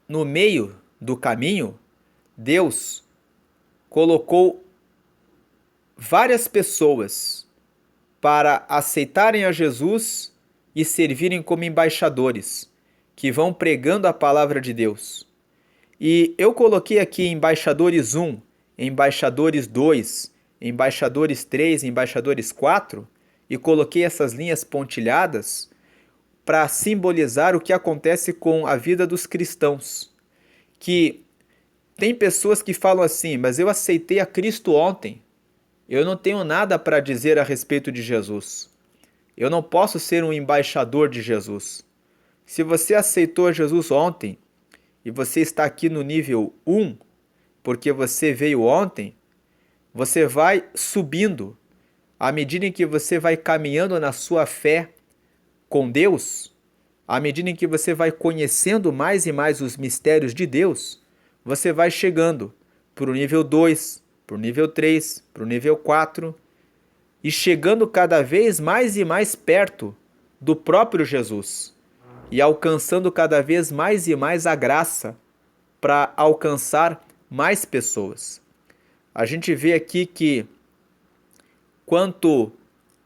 no meio do caminho, Deus colocou várias pessoas para aceitarem a Jesus e servirem como embaixadores, que vão pregando a palavra de Deus. E eu coloquei aqui embaixadores 1, embaixadores 2, embaixadores 3, embaixadores 4, e coloquei essas linhas pontilhadas para simbolizar o que acontece com a vida dos cristãos. Que tem pessoas que falam assim: mas eu aceitei a Cristo ontem, eu não tenho nada para dizer a respeito de Jesus, eu não posso ser um embaixador de Jesus. Se você aceitou Jesus ontem e você está aqui no nível 1, porque você veio ontem, você vai subindo à medida em que você vai caminhando na sua fé com Deus, à medida em que você vai conhecendo mais e mais os mistérios de Deus, você vai chegando para o nível 2, para o nível 3, para o nível 4, e chegando cada vez mais e mais perto do próprio Jesus, e alcançando cada vez mais e mais a graça para alcançar mais pessoas. A gente vê aqui que quanto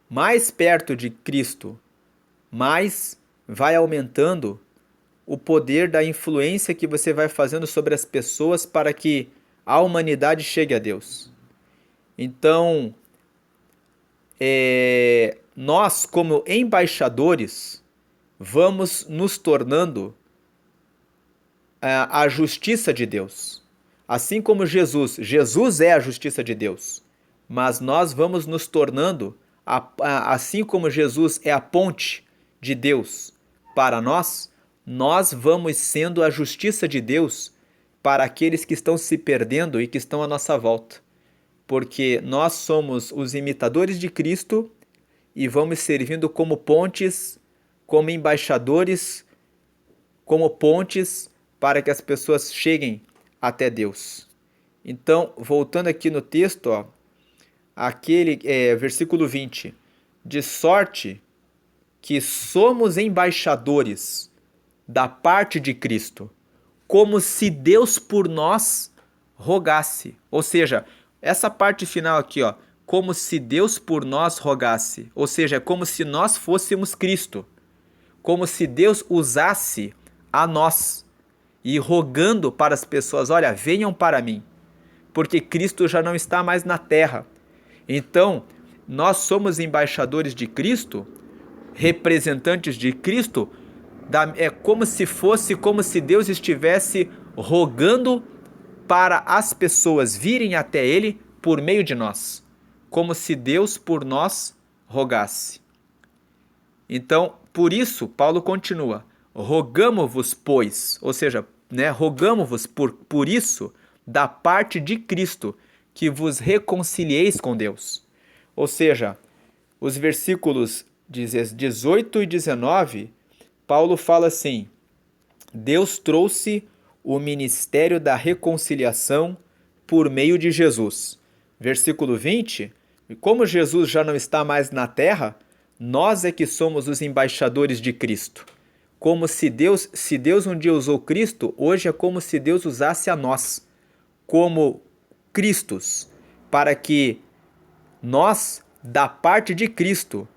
mais perto de Cristo, mais vai aumentando o poder da influência que você vai fazendo sobre as pessoas para que a humanidade chegue a Deus. Então, nós, como embaixadores, vamos nos tornando a justiça de Deus. Assim como Jesus é a justiça de Deus, mas nós vamos nos tornando, assim como Jesus é a ponte de Deus para nós, nós vamos sendo a justiça de Deus para aqueles que estão se perdendo e que estão à nossa volta. Porque nós somos os imitadores de Cristo e vamos servindo como pontes, como embaixadores, como pontes para que as pessoas cheguem até Deus. Então, voltando aqui no texto, ó, versículo 20, de sorte que somos embaixadores da parte de Cristo, como se Deus por nós rogasse. Ou seja, essa parte final aqui, ó, como se Deus por nós rogasse. Ou seja, é como se nós fôssemos Cristo. Como se Deus usasse a nós e rogando para as pessoas, olha, venham para mim, porque Cristo já não está mais na terra. Então, nós somos embaixadores de Cristo, representantes de Cristo, é como se Deus estivesse rogando para as pessoas virem até Ele por meio de nós, como se Deus por nós rogasse. Então, por isso, Paulo continua, rogamo-vos, pois, ou seja, rogamo-vos por isso, da parte de Cristo, que vos reconcilieis com Deus. Ou seja, os versículos 18 e 19, Paulo fala assim, Deus trouxe o ministério da reconciliação por meio de Jesus. Versículo 20, como Jesus já não está mais na terra, nós é que somos os embaixadores de Cristo. Como se Deus um dia usou Cristo, hoje é como se Deus usasse a nós, como Cristos, para que nós, da parte de Cristo,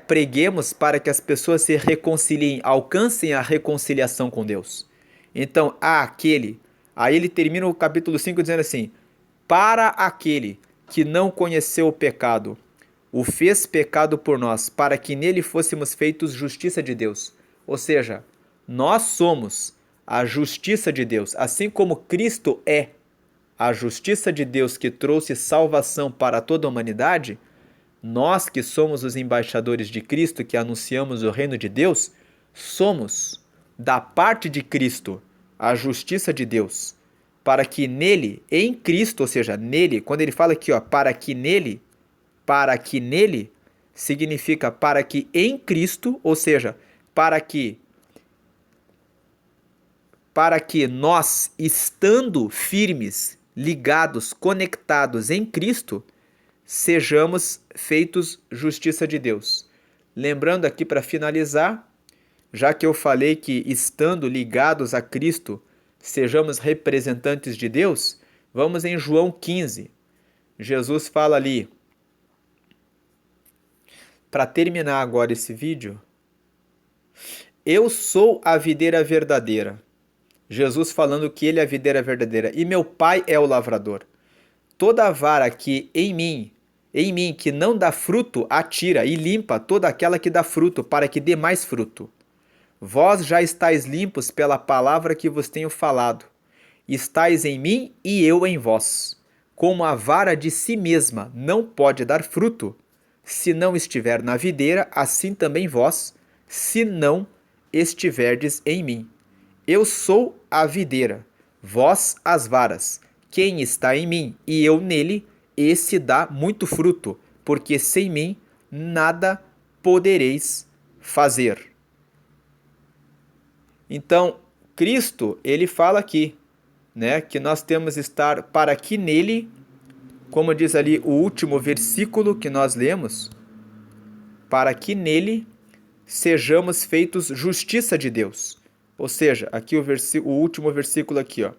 preguemos para que as pessoas se reconciliem, alcancem a reconciliação com Deus. Então, aí ele termina o capítulo 5 dizendo assim, para aquele que não conheceu o pecado, o fez pecado por nós, para que nele fôssemos feitos justiça de Deus. Ou seja, nós somos a justiça de Deus, assim como Cristo é a justiça de Deus que trouxe salvação para toda a humanidade, nós que somos os embaixadores de Cristo, que anunciamos o reino de Deus, somos da parte de Cristo a justiça de Deus, para que nele, em Cristo, ou seja, nele, quando ele fala aqui, ó, para que nele, significa para que em Cristo, ou seja, para que nós, estando firmes, ligados, conectados em Cristo, sejamos feitos justiça de Deus. Lembrando aqui para finalizar, já que eu falei que estando ligados a Cristo, sejamos representantes de Deus, vamos em João 15. Jesus fala ali, para terminar agora esse vídeo, eu sou a videira verdadeira. Jesus falando que ele é a videira verdadeira e meu Pai é o lavrador. Toda vara que em mim que não dá fruto, atira e limpa toda aquela que dá fruto, para que dê mais fruto. Vós já estáis limpos pela palavra que vos tenho falado. Estais em mim e eu em vós. Como a vara de si mesma não pode dar fruto, se não estiver na videira, assim também vós, se não estiverdes em mim. Eu sou a videira, vós as varas. Quem está em mim e eu nele, esse dá muito fruto, porque sem mim nada podereis fazer. Então, Cristo, ele fala aqui, que nós temos que estar para que nele, como diz ali o último versículo que nós lemos, para que nele sejamos feitos justiça de Deus. Ou seja, aqui o último versículo aqui, ó.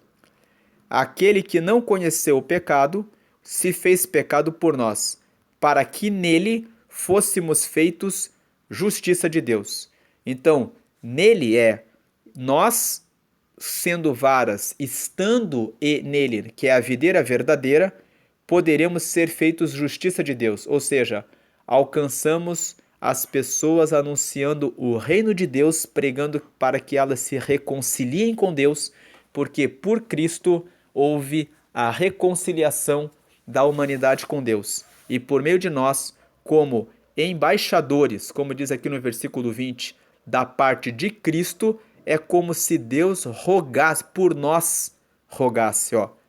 Aquele que não conheceu o pecado, se fez pecado por nós, para que nele fôssemos feitos justiça de Deus. Então, nele nós, sendo varas, estando nele, que é a videira verdadeira, poderemos ser feitos justiça de Deus, ou seja, alcançamos as pessoas anunciando o reino de Deus, pregando para que elas se reconciliem com Deus, porque por Cristo houve a reconciliação da humanidade com Deus. E por meio de nós, como embaixadores, como diz aqui no versículo 20, da parte de Cristo, é como se Deus rogasse, por nós rogasse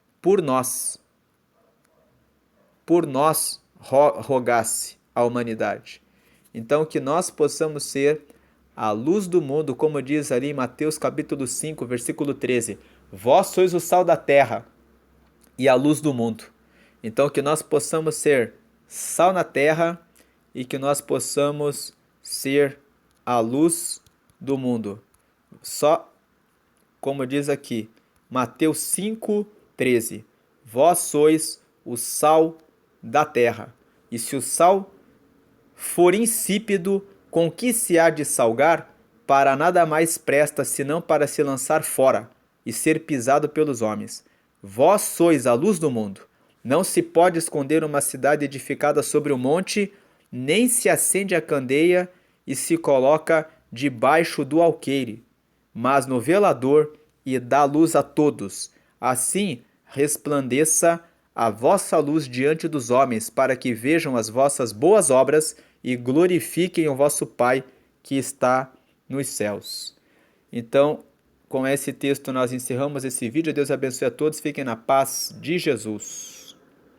a humanidade. Então, que nós possamos ser a luz do mundo, como diz ali em Mateus capítulo 5, versículo 13. Vós sois o sal da terra. e a luz do mundo. Então, que nós possamos ser sal na terra e que nós possamos ser a luz do mundo. Só como diz aqui, Mateus 5:13. Vós sois o sal da terra. E se o sal for insípido, com que se há de salgar? Para nada mais presta senão para se lançar fora e ser pisado pelos homens. Vós sois a luz do mundo. Não se pode esconder uma cidade edificada sobre um monte, nem se acende a candeia e se coloca debaixo do alqueire, mas no velador, e dá luz a todos. Assim resplandeça a vossa luz diante dos homens, para que vejam as vossas boas obras e glorifiquem o vosso Pai que está nos céus. Então, com esse texto nós encerramos esse vídeo. Deus abençoe a todos. Fiquem na paz de Jesus.